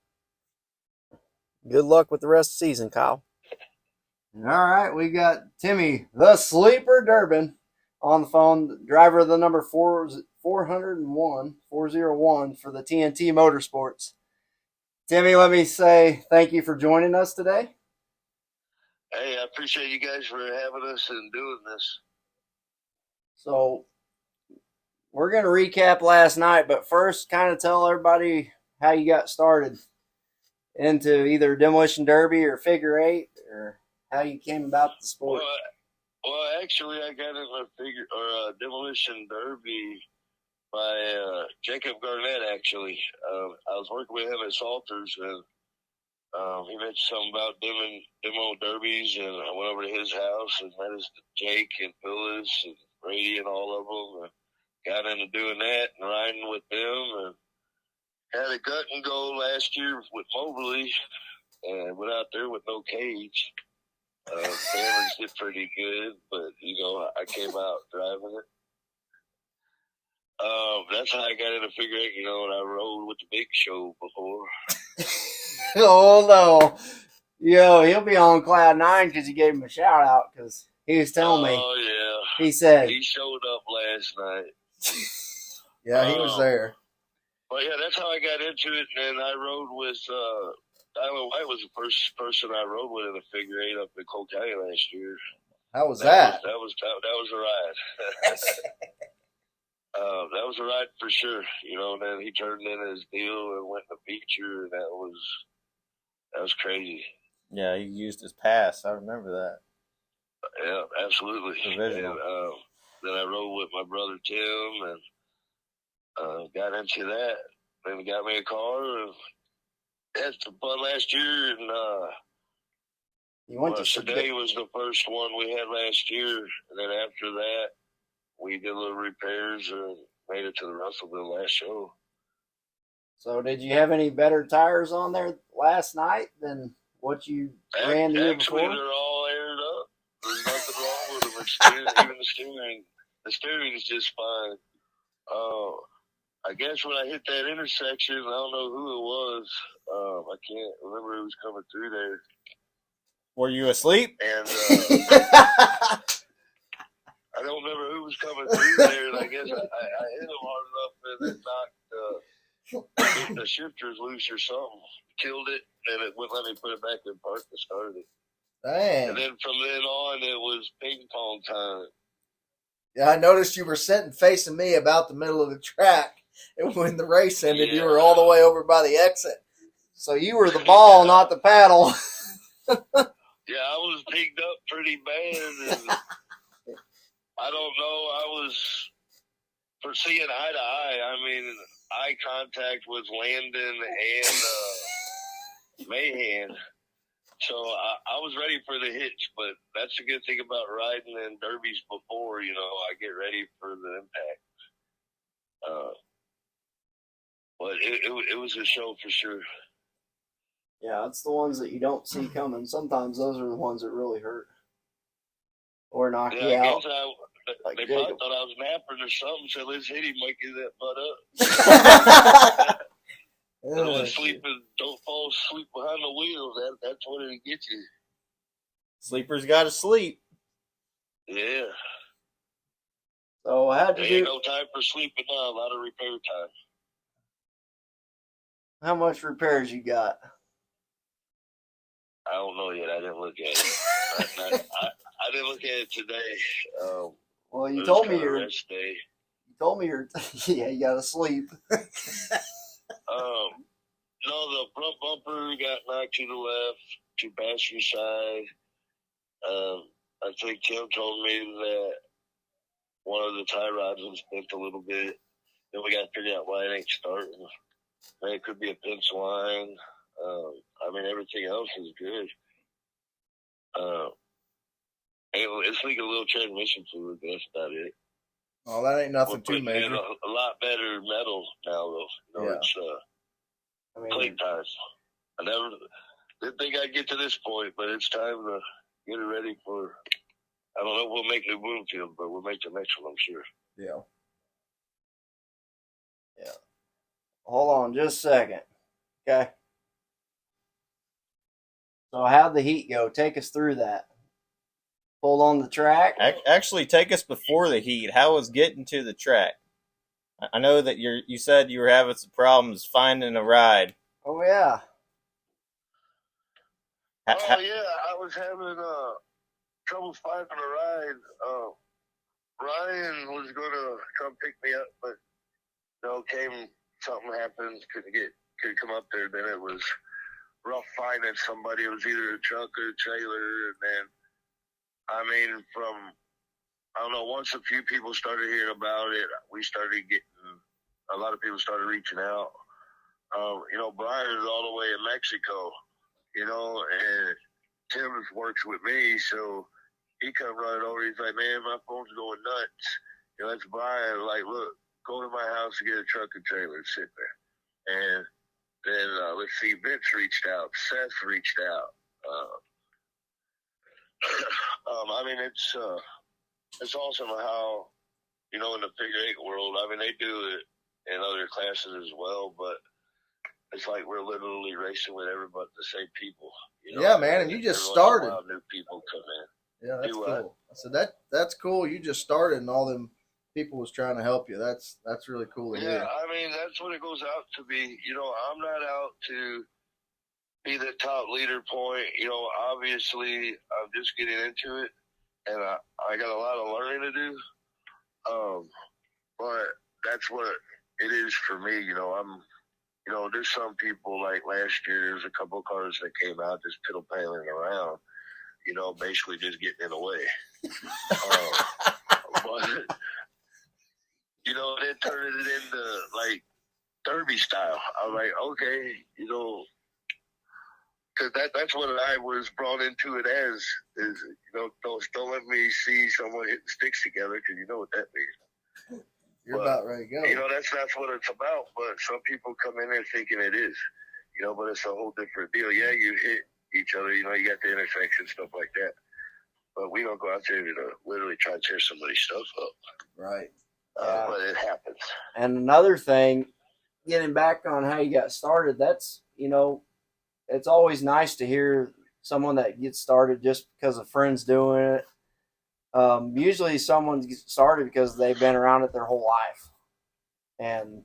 Good luck with the rest of the season, Kyle. All right, we got Timmy, the sleeper Durbin, on the phone. Driver of the number 401 for the TNT Motorsports. Timmy, let me say thank you for joining us today. Hey, I appreciate you guys for having us and doing this. So we're going to recap last night, but first kind of tell everybody how you got started into either Demolition Derby or Figure 8, or how you came about the sport. Well, actually, I got in a Demolition Derby by Jacob Garnett, actually. I was working with him at Salters, and he mentioned something about demo derbies, and I went over to his house and met Jake and Phyllis and Brady and all of them, and got into doing that and riding with them, and had a gut and go last year with Moberly, and went out there with no cage. Cameras did pretty good, but I came out driving it. That's how I got into Figure 8, and I rode with the Big Show before. Oh no, he'll be on cloud 9 because you gave him a shout out, because he was telling me. Oh yeah, he said he showed up last night. Yeah, he was there. But yeah, that's how I got into it, and I rode with Tyler White was the first person I rode with in a Figure 8 up in Cole County last year. How was that? That was a ride. That was a ride for sure. And then he turned in his deal and went to feature, and that was crazy. Yeah, he used his pass. I remember that. Yeah, absolutely. And, then I rode with my brother Tim, and got into that. Then got me a car, and had some fun last year. And today was the first one we had last year. And then after that, we did little repairs and made it to the Russellville last show. So did you have any better tires on there last night than what you ran the year before? Actually, they're all aired up. There's nothing wrong with them. Even the steering is just fine. I guess when I hit that intersection, I don't know who it was. I can't remember who was coming through there. Were you asleep? And I don't remember who was coming through there. And I guess I hit him hard enough and it knocked the shifters loose or something. Killed it, and it wouldn't let me put it back in park to start it. Dang. And then from then on, it was ping pong time. Yeah, I noticed you were sitting facing me about the middle of the track, and when the race ended, you were all the way over by the exit. So you were the ball, not the paddle. Yeah, I was picked up pretty bad, and I don't know. I was for seeing eye to eye. I mean, eye contact with Landon and Mahan. So I was ready for the hitch, but that's the good thing about riding in derbies before. I get ready for the impact. But it was a show for sure. Yeah, it's the ones that you don't see coming. Sometimes those are the ones that really hurt or knock you I out. guess they probably thought I was napping or something, so let's hit him, might get that butt up. Don't fall asleep behind the wheel. That's what it'll get you. Sleepers got to sleep. Yeah. So how'd There you ain't do? no time for sleeping now. A lot of repair time. How much repairs you got? I don't know yet. I didn't look at it. I didn't look at it today. Well, you It was told me kinda you're. rest day. You told me you're. Yeah, you gotta sleep. No, the front bumper got knocked to the left, to passenger side. I think Tim told me that one of the tie rods was bent a little bit. Then we got to figure out why it ain't starting. Maybe it could be a pinch line. I mean, everything else is good. It's leaking a little transmission fluid, but that's about it. Oh, that ain't nothing We're too putting in major. a lot better metal now, though. Yeah. It's I mean, plate tires. I never didn't think I'd get to this point, but it's time to get it ready for. I don't know if we'll make New Bloomfield, but we'll make the next one, I'm sure. Yeah. yeah. Hold on, just a second. Okay. So how'd the heat go? Take us through that. Pulled on the track. Actually, take us before the heat. How was getting to the track? I know that you said you were having some problems finding a ride. Oh yeah. Oh yeah, I was having trouble finding a ride. Ryan was gonna come pick me up, but something happened, couldn't come up there. Then it was rough finding somebody. It was either a truck or a trailer, and then I don't know, once a few people started hearing about it, a lot of people started reaching out. Brian is all the way in Mexico, and Tim works with me, so he come running over. He's like, man, my phone's going nuts. That's Brian. Like, look, go to my house and get a truck and trailer and sit there. And then, let's see, Vince reached out. Seth reached out. It's awesome how, in the figure eight world, they do it in other classes as well, but it's like we're literally racing with everybody, the same people. Yeah, man, and you just started. New people come in. Yeah, that's cool. So that's cool. You just started, and all them people was trying to help you. That's really cool to hear. That's what it goes out to be. I'm not out to be the top leader point. Obviously, I'm just getting into it, and I got a lot of learning to do. But that's what it is for me. There's some people, like last year, there's a couple of cars that came out just piddle-paddling around, basically just getting in the way. But, then turning it into, like, derby style. I'm like, okay, because that's what I was brought into it as, is, don't let me see someone hitting sticks together, because you know what that means. You're about ready to go. That's what it's about, but some people come in there thinking it is, but it's a whole different deal. Yeah, you hit each other, you got the intersection, stuff like that. But we don't go out there to literally try to tear somebody's stuff up. Right. But it happens. And another thing, getting back on how you got started, that's, it's always nice to hear someone that gets started just because a friend's doing it. Usually someone gets started because they've been around it their whole life. And,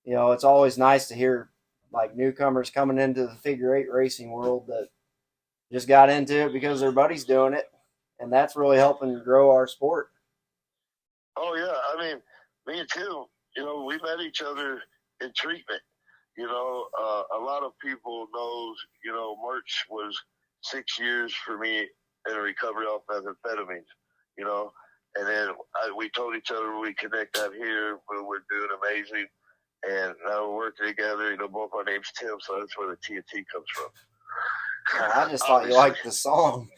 it's always nice to hear like newcomers coming into the figure eight racing world that just got into it because their buddy's doing it. And that's really helping grow our sport. Oh, yeah. Me and Tim, we met each other in treatment. a lot of people know, March was 6 years for me in a recovery off methamphetamines, and then we told each other we connect out here, but we're doing amazing, and now we're working together. Both our names Tim, so that's where the TNT comes from. I just thought you liked the song.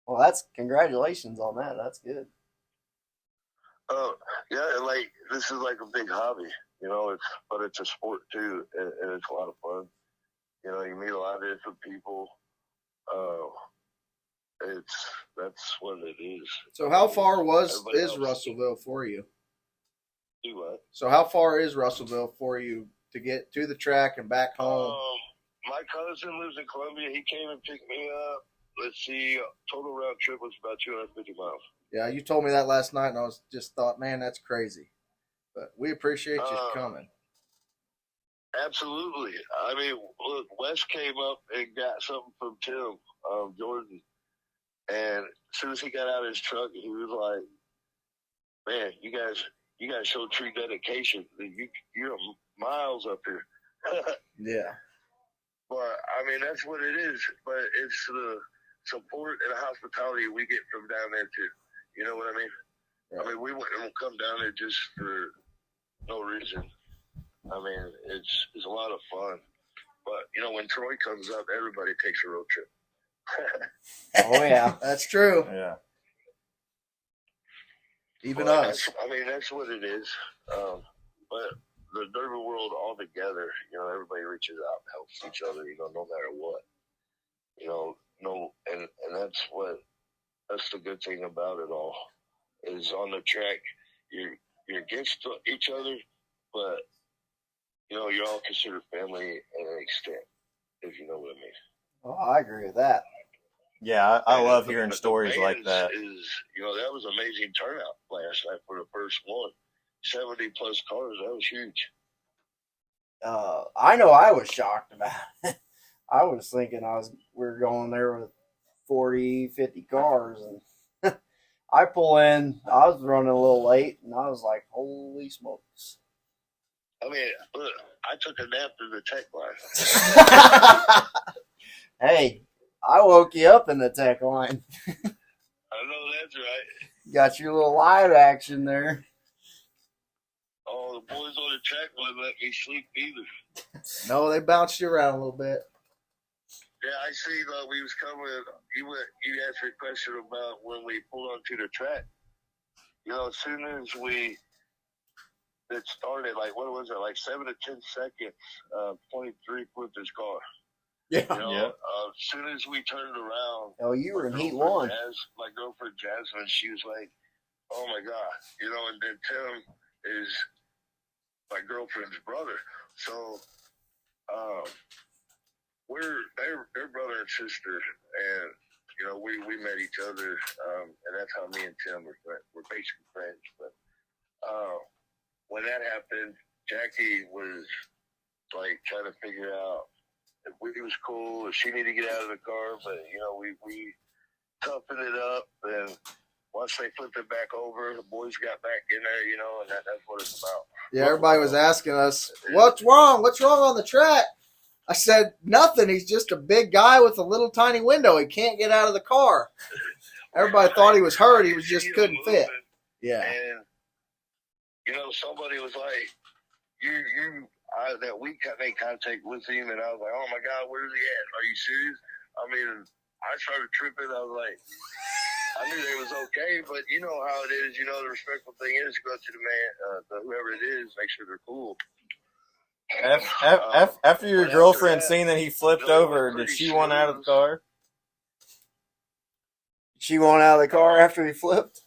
Well, that's congratulations on that. That's good. Yeah, like this is like a big hobby, but it's a sport too, and it's a lot of fun. You meet a lot of different people. That's what it is. So how far is Russellville for you? Do what? So how far is Russellville for you to get to the track and back home? My cousin lives in Columbia. He came and picked me up. Let's see, total round trip was about 250 miles. Yeah, you told me that last night, and I was just thought, man, that's crazy. But we appreciate you coming. Absolutely. I mean, look, Wes came up and got something from Tim, Jordan, and as soon as he got out of his truck, he was like, "Man, you guys show true dedication. You're miles up here." Yeah. But I mean, that's what it is. But it's the support and the hospitality we get from down there too. You know what I mean? Right. I mean, we wouldn't come down there just for no reason. I mean, it's a lot of fun. But when Troy comes up, everybody takes a road trip. Oh yeah, that's true. Yeah. Even us. That's what it is. But the Durbin world all together, everybody reaches out and helps each other, no matter what. And that's the good thing about it all, is on the track, you're against each other, but, you're all considered family in an extent, if you know what I mean. Well, I agree with that. Yeah, I love hearing stories like that. That was amazing turnout last night for the first one. 70 plus cars, that was huge. I know I was shocked about it. I was thinking we were going there with 40, 50 cars, and I pull in. I was running a little late, and I was like, "Holy smokes!" I mean, look, I took a nap in the tech line. Hey, I woke you up in the tech line. I know that's right. Got your little live action there. Oh, the boys on the track wouldn't let me sleep either. No, they bounced you around a little bit. Yeah, I see that we was coming. You asked me a question about when we pulled onto the track. As soon as it started, what was it, 7 to 10 seconds, 23 flipped his car. Yeah. As soon as we turned around. Oh, you were in heat one. My girlfriend Jasmine, she was like, "Oh my God," and then Tim is my girlfriend's brother, so they're brother and sister, and we met each other, and that's how me and Tim we're basically friends. But when that happened, Jackie was trying to figure out if we was cool, if she needed to get out of the car, but we toughened it up, and once they flipped it back over, the boys got back in there, and that's what it's about. Yeah, everybody was asking us, "What's wrong? What's wrong on the track?" I said, "Nothing. He's just a big guy with a little tiny window. He can't get out of the car." Everybody thought he was hurt. He just couldn't fit. Yeah. And somebody was like, that week I made contact with him, and I was like, "Oh my God, where's he at? Are you serious?" I mean, I started tripping. I was like, I knew they was okay, but you know how it is. The respectful thing is go to the man, to whoever it is, make sure they're cool. After your girlfriend seen that he flipped over, did she want out of the car? She want out of the car after he flipped?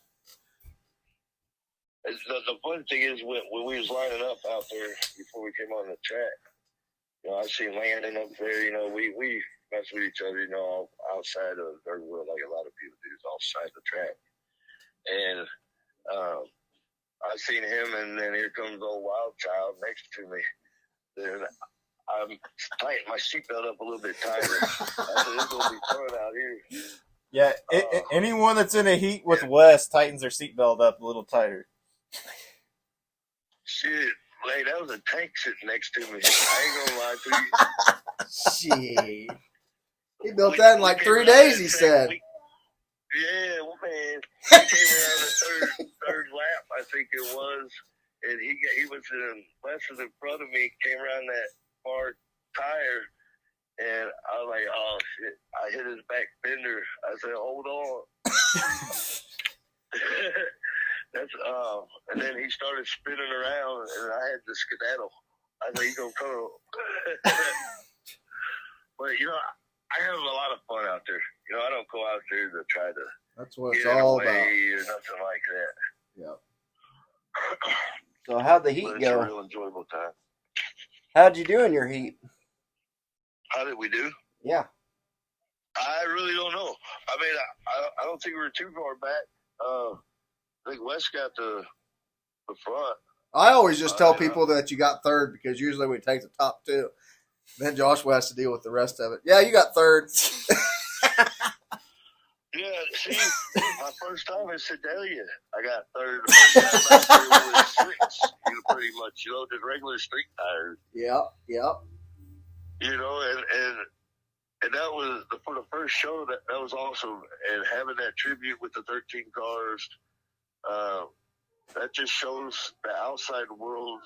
The fun thing is when we was lining up out there before we came on the track, I seen Landon up there. We mess with each other, outside of their world, like a lot of people do, outside the track. And I seen him, and then here comes old Wild Child next to me. And I'm tightening my seatbelt up a little bit tighter. I said, "It's gonna be fun out here." Yeah, anyone that's in a heat with Wes tightens their seatbelt up a little tighter. Shit, like that was a tank sitting next to me. I ain't gonna lie to you. Shit. He built that in like 3 days, he said. Yeah, well, man. He came around the third lap, I think it was, and he was in lessons in front of me, came around that far tire, and I was like, oh, shit. I hit his back fender. I said, hold on. And then he started spinning around, and I had to skedaddle. I said, he's going to come. But, you know, I have a lot of fun out there. You know, I don't go out there to try to That's what it's get all away about. or nothing like that. Yep. So how'd the heat But it's a go? real enjoyable time. How'd you do in your heat? How did we do? Yeah. I really don't know. I mean, I don't think we were too far back. I think Wes got the front. I always just tell people that you got third because usually we take the top two. Then Joshua has to deal with the rest of it. Yeah, you got third. Yeah, see, my first time in Sedalia, I got third. The first time out there was six, pretty much, just regular street tires. Yep. You know, and that was for the first show. That was awesome, and having that tribute with the 13 cars, that just shows the outside world,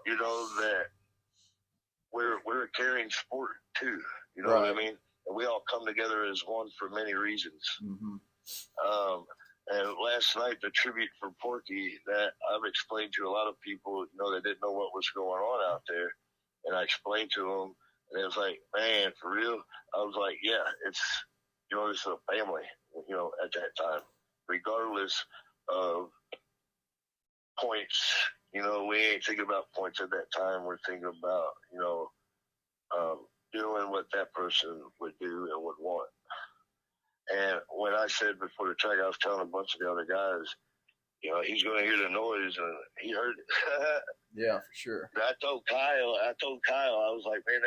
that we're a caring sport too. You know what I mean? And we all come together as one for many reasons. Mm-hmm. And last night, the tribute for Porky that I've explained to a lot of people, that didn't know what was going on out there, and I explained to them. And it was like, man, for real? I was like, yeah, it's a family, at that time. Regardless of points, we ain't thinking about points at that time. We're thinking about, doing what that person would do and would want. And when I said before the track, I was telling a bunch of the other guys, he's going to hear the noise, and he heard it. Yeah, for sure. I told Kyle, I was like, man,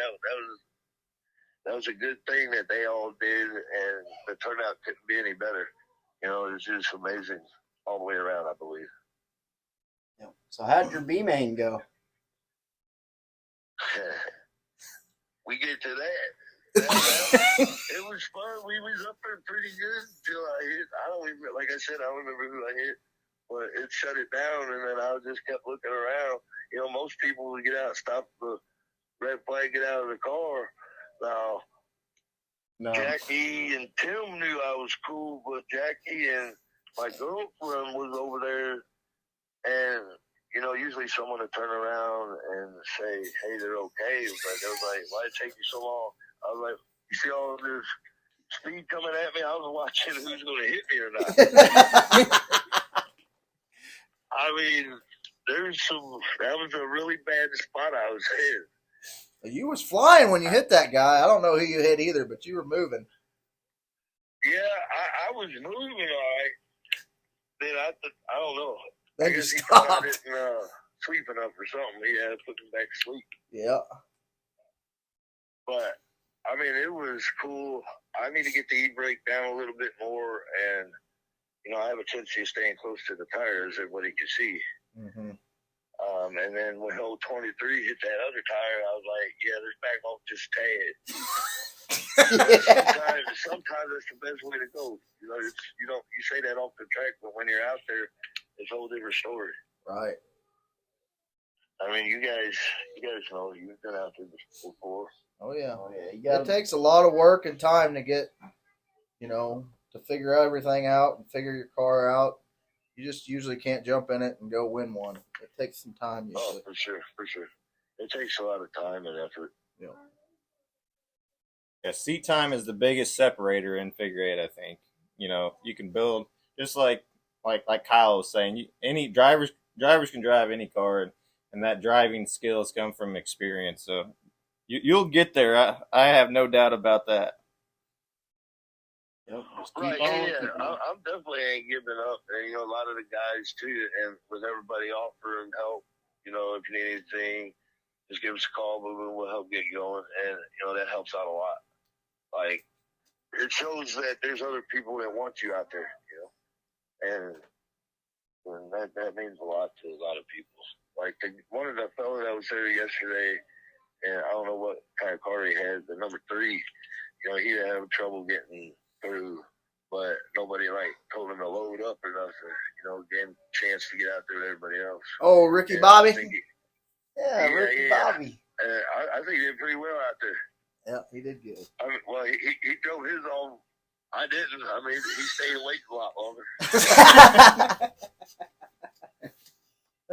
that was a good thing that they all did, and the turnout couldn't be any better. It was just amazing all the way around, I believe. Yep. So how'd your B main go? We get to that. It was fun. We was up there pretty good until I hit. I don't remember who I hit, but it shut it down, and then I just kept looking around. Most people would get out, stop the red flag, get out of the car. Now, No. Jackie and Tim knew I was cool, but Jackie and my girlfriend was over there, and usually someone would turn around and say, hey, they're okay. But they was like, why did it take you so long? I was like, you see all this speed coming at me? I was watching who's going to hit me or not. I mean, that was a really bad spot I was in. You was flying when you hit that guy. I don't know who you hit either, but you were moving. Yeah, I was moving all right. Then I don't know. Then I you guess he stopped. thought I didn't sleep enough or something. He had to put me back to sleep. Yeah. But, I mean, it was cool. I need to get the e-brake down a little bit more, and, I have a tendency of staying close to the tires, everybody can see. Mm-hmm. And then when 23 hit that other tire, I was like, yeah, this back off just tad. Sometimes that's the best way to go. You say that off the track, but when you're out there, it's a whole different story. Right. I mean, you guys know you've been out there before. Oh yeah. Yeah. It takes a lot of work and time to get, to figure everything out and figure your car out. You just usually can't jump in it and go win one. It takes some time usually. Oh, for sure. It takes a lot of time and effort. Yeah. Yeah, seat time is the biggest separator in figure eight, I think. You can build just like Kyle was saying. Any drivers can drive any car, and that driving skills come from experience. So you'll get there. I have no doubt about that. Yep. Just Right, keep on yeah. keeping on. I'm definitely ain't giving up. And, a lot of the guys, too, and with everybody offering help, if you need anything, just give us a call, we'll help get going. And, that helps out a lot. Like, it shows that there's other people that want you out there, and that means a lot to a lot of people. Like one of the fellas that was there yesterday, and I don't know what kind of car he had, the number 3, you know, he had having trouble getting through, but nobody like told him to load up or nothing. You know, gave him a chance to get out there with everybody else. Oh, Ricky And Bobby. Ricky Bobby. I think he did pretty well out there. Yeah, he did good. I mean, well, he drove his own. I didn't. I mean, he stayed awake a lot longer.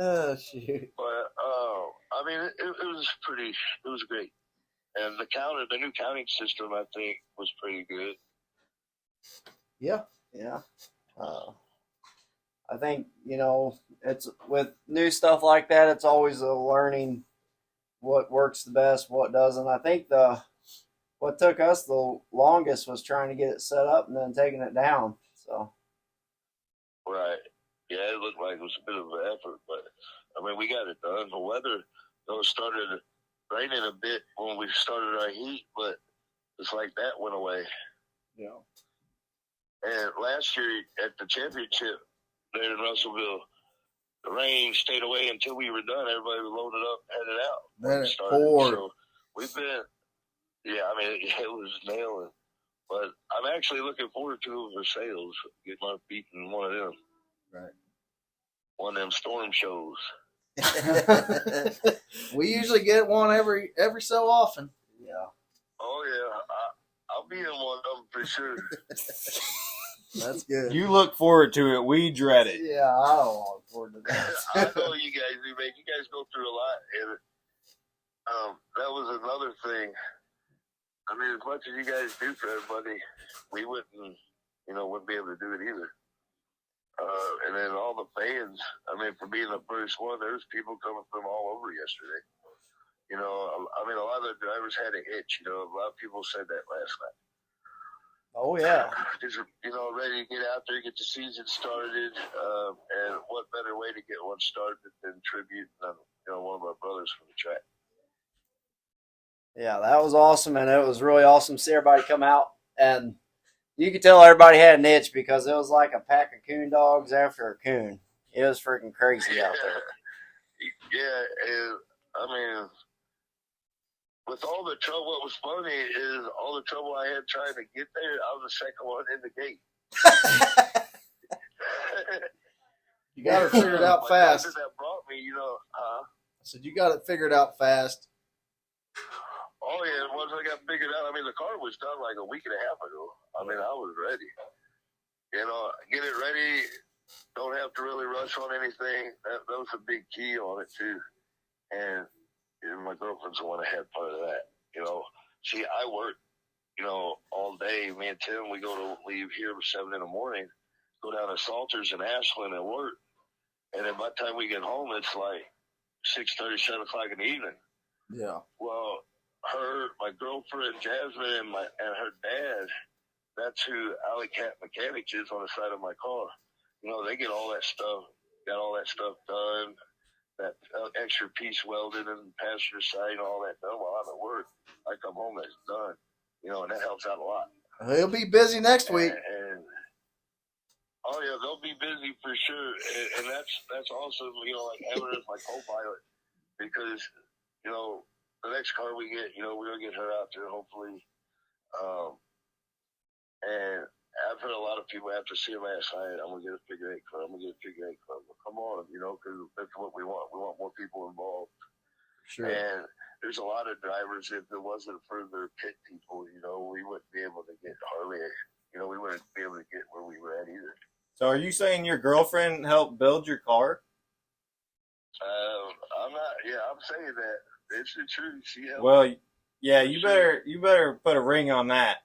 Oh, shoot. But I mean, it was pretty. It was great, and the new counting system, I think, was pretty good. Yeah. I think, you know, it's with new stuff like that, it's always a learning what works the best, what doesn't. I think what took us the longest was trying to get it set up and then taking it down. So. Right. Yeah, it looked like it was a bit of an effort, but I mean, we got it done. The weather, though, started raining a bit when we started our heat, but it's like that went away. Yeah. And last year at the championship there in Russellville, the rain stayed away until we were done. Everybody was loaded up, headed out. Then it poured. So we've been, yeah, I mean, it was nailing. But I'm actually looking forward to it for sales. Get my feet in one of them. Right. One of them storm shows. We usually get one every so often. Yeah. Oh, yeah. I'll be in one of them for sure. That's good. You look forward to it. We dread it. Yeah, I don't look forward to that. I know you guys do, man. You guys go through a lot. And that was another thing. I mean, as much as you guys do for everybody, we wouldn't be able to do it either. And then all the fans, I mean, for being the first one, there's people coming from all over yesterday. You know, I mean, a lot of the drivers had an itch. You know, a lot of people said that last night. Oh, yeah. Just, you know, ready to get out there, get the season started. And what better way to get one started than tribute, one of our brothers from the track. Yeah, that was awesome, and it was really awesome to see everybody come out. And you could tell everybody had an itch because it was like a pack of coon dogs after a coon. It was freaking crazy out there. Yeah, and I mean, with all the trouble, what was funny is all the trouble I had trying to get there, I was the second one in the gate. You got it figured out fast. That brought me, I said, you got it figured out fast. Oh, yeah, once I got figured out, I mean, the car was done like a week and a half ago. I mean, I was ready. You know, get it ready, don't have to really rush on anything. That was a big key on it, too. And my girlfriend's the one that had part of that. You know, see, I work, all day. Me and Tim, we leave here at 7 in the morning, go down to Salters and Ashland and work. And then by the time we get home, it's like 6:30, 7 o'clock in the evening. Yeah. Well, my girlfriend Jasmine, and her dad, that's who Alley Cat Mechanics is on the side of my car. You know, they get all that stuff, got all that stuff done, that extra piece welded in the passenger side, all that done while I'm at work. I come home, that's done. And that helps out a lot. He'll be busy next week. And oh yeah, they'll be busy for sure. And that's also, like having her as my co-pilot, because, the next car we get, we're going to get her out there, hopefully. And I've heard a lot of people after seeing last night, I'm going to get a figure 8 club. Well, come on, because that's what we want. We want more people involved. Sure. And there's a lot of drivers, if it wasn't for their pit people, we wouldn't be able to get hardly, we wouldn't be able to get where we were at either. So are you saying your girlfriend helped build your car? I'm not, I'm saying that. It's the truth. She helped. Well, yeah, you better put a ring on that.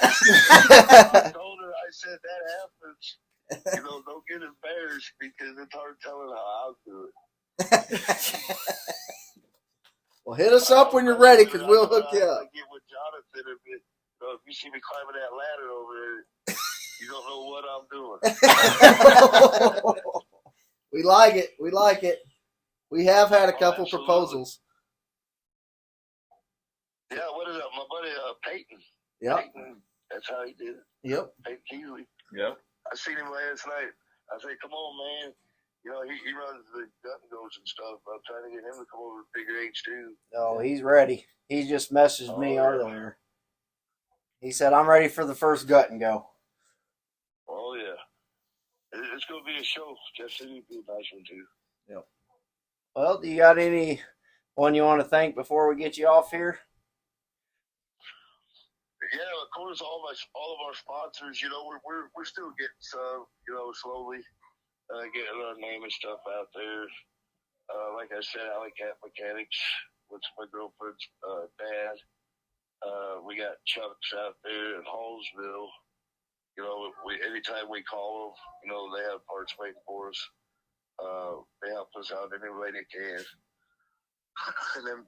I told her, I said that happens. Don't get embarrassed because it's hard telling how I'll do it. Well, hit us up when you're ready because we'll hook you up. I get with Jonathan if you see me climbing that ladder over there, you don't know what I'm doing. We like it. We like it. We have had a couple proposals. Yeah, what is that? My buddy Peyton. Yep. Peyton, that's how he did it. Yep. Peyton Keeley. Yep. I seen him last night. I said, come on, man. He runs the gun goes and stuff. I'm trying to get him to come over to figure eights too. Oh, he's ready. He just messaged me earlier. He said, I'm ready for the first gut and go. Oh, yeah. It's going to be a show. Jeff City will be a nice one, too. Yep. Well, do you got anyone you want to thank before we get you off here? Yeah, of course, all of our sponsors. We're still getting some. Slowly getting our name and stuff out there. Like I said, Alley Cat Mechanics, which is my girlfriend's dad. We got Chuck's out there in Hallsville. Anytime we call them, they have parts waiting for us. They help us out any way they can. And then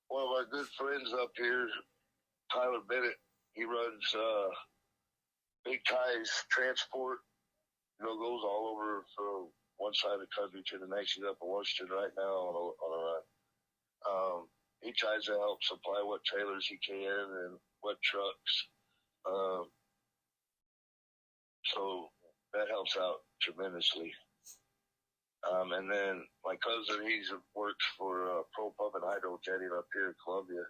one of our good friends up here, Tyler Bennett, he runs Big Ties Transport. Goes all over from one side of the country to the next. He's up in Washington right now on a run. He tries to help supply what trailers he can and what trucks. So that helps out tremendously. And then my cousin, he works for Pro Pump and Hydro Jetting up here in Columbia.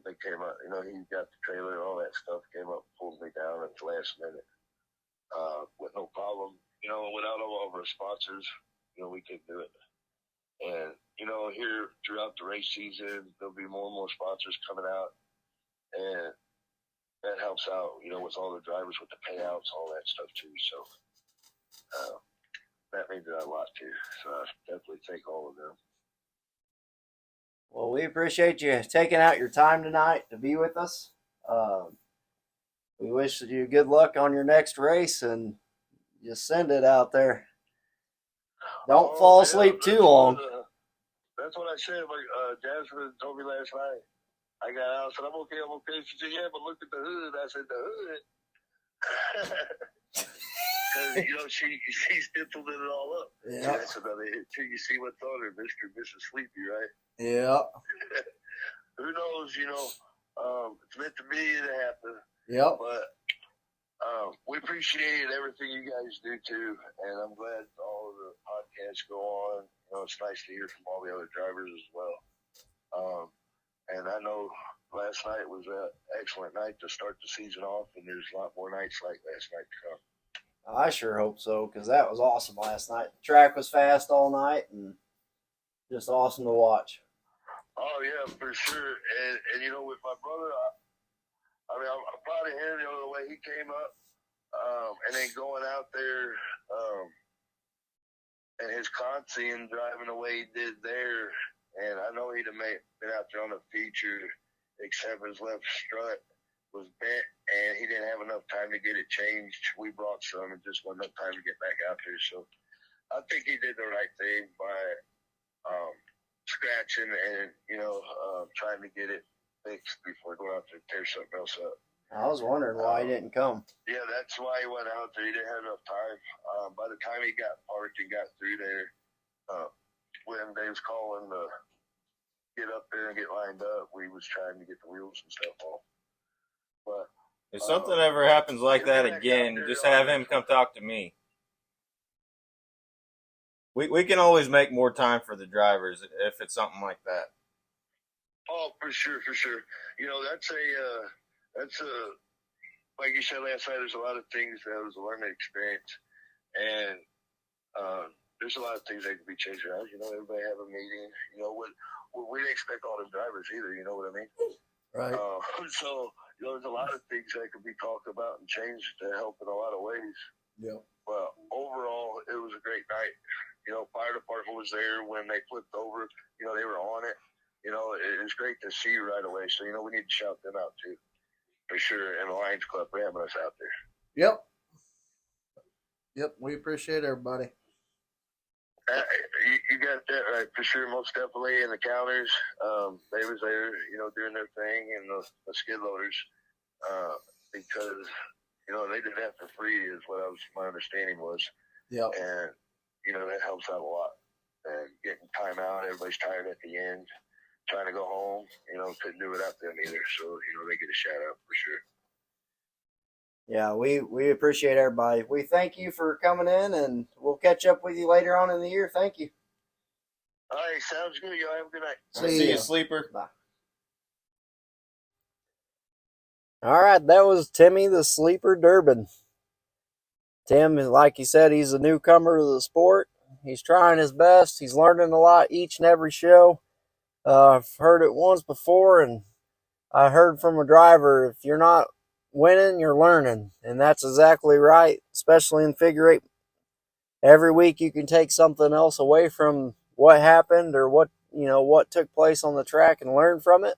They came out, he got the trailer and all that stuff, came up and pulled me down at the last minute with no problem. Without all of our sponsors, we couldn't do it. And, here throughout the race season, there'll be more and more sponsors coming out. And that helps out, with all the drivers with the payouts, all that stuff too. So that means a lot too. So I definitely thank all of them. Well, we appreciate you taking out your time tonight to be with us. We wish you good luck on your next race and just send it out there. Don't fall asleep too long. That's what I said. Jasmine told me last night. I got out and said, I'm okay. She said, yeah, but look at the hood. I said, the hood? Because, she stippled it all up. Yeah. That's another hit, too. You see what's on her, Mr. and Mrs. Sleepy, right? Yeah. Who knows, it's meant to be to happen. Yep. But we appreciate everything you guys do, too. And I'm glad all of the podcasts go on. It's nice to hear from all the other drivers as well. And I know last night was an excellent night to start the season off, and there's a lot more nights like last night to come. I sure hope so, because that was awesome last night. The track was fast all night and just awesome to watch. Oh, yeah, for sure. And with my brother, I'm proud of him, the way he came up. And then going out there and his consi and driving the way he did there. And I know he'd have been out there on a feature, except his left strut was bent, and he didn't have enough time to get it changed. We brought some, and just wasn't enough time to get back out there. So I think he did the right thing by scratching and, trying to get it fixed before going out there and tear something else up. I was wondering why he didn't come. Yeah, that's why he went out there. He didn't have enough time. By the time he got parked and got through there, when they was calling to get up there and get lined up, we was trying to get the wheels and stuff off. But if something ever happens like that again, just have him come talk to me. We can always make more time for the drivers if it's something like that. Oh, for sure. That's like you said last night, there's a lot of things that was a learning experience. And there's a lot of things that can be changed around. Everybody have a meeting. We didn't expect all the drivers either. You know what I mean? Right. So, there's a lot of things that could be talked about and changed to help in a lot of ways. Yep. But overall, it was a great night. Fire department was there when they flipped over. They were on it. It was great to see right away. So, we need to shout them out too, for sure. And the Lions Club for having us out there. Yep. We appreciate everybody. You got that right, for sure, most definitely. And the counters, they was there, doing their thing, and the skid loaders, because, they did that for free is what my understanding was. Yep. And, that helps out a lot. And getting time out, everybody's tired at the end, trying to go home, couldn't do without them either. So, they get a shout out for sure. Yeah, we appreciate everybody. We thank you for coming in, and we'll catch up with you later on in the year. Thank you. All right, sounds good. Y'all have a good night. See you, Sleeper. Bye. All right, that was Timmy the Sleeper Durbin. Tim, like he said, he's a newcomer to the sport. He's trying his best. He's learning a lot each and every show. I've heard it once before, and I heard from a driver, if you're not winning, you're learning. And that's exactly right, especially in figure eight. Every week you can take something else away from what happened or what took place on the track and learn from it.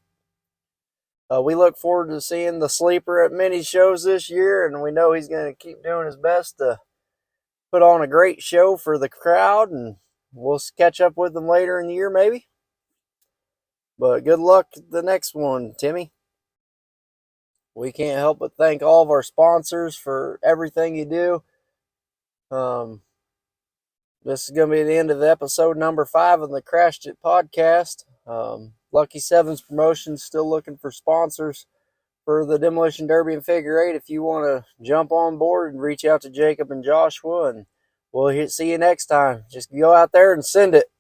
We look forward to seeing the Sleeper at many shows this year, and we know he's going to keep doing his best to put on a great show for the crowd, and we'll catch up with him later in the year maybe. But good luck the next one, Timmy. We can't help but thank all of our sponsors for everything you do. This is going to be the end of episode number 5 of the Crashed It podcast. Lucky Sevens Promotions still looking for sponsors for the Demolition Derby and Figure 8. If you want to jump on board and reach out to Jacob and Joshua, and we'll see you next time. Just go out there and send it.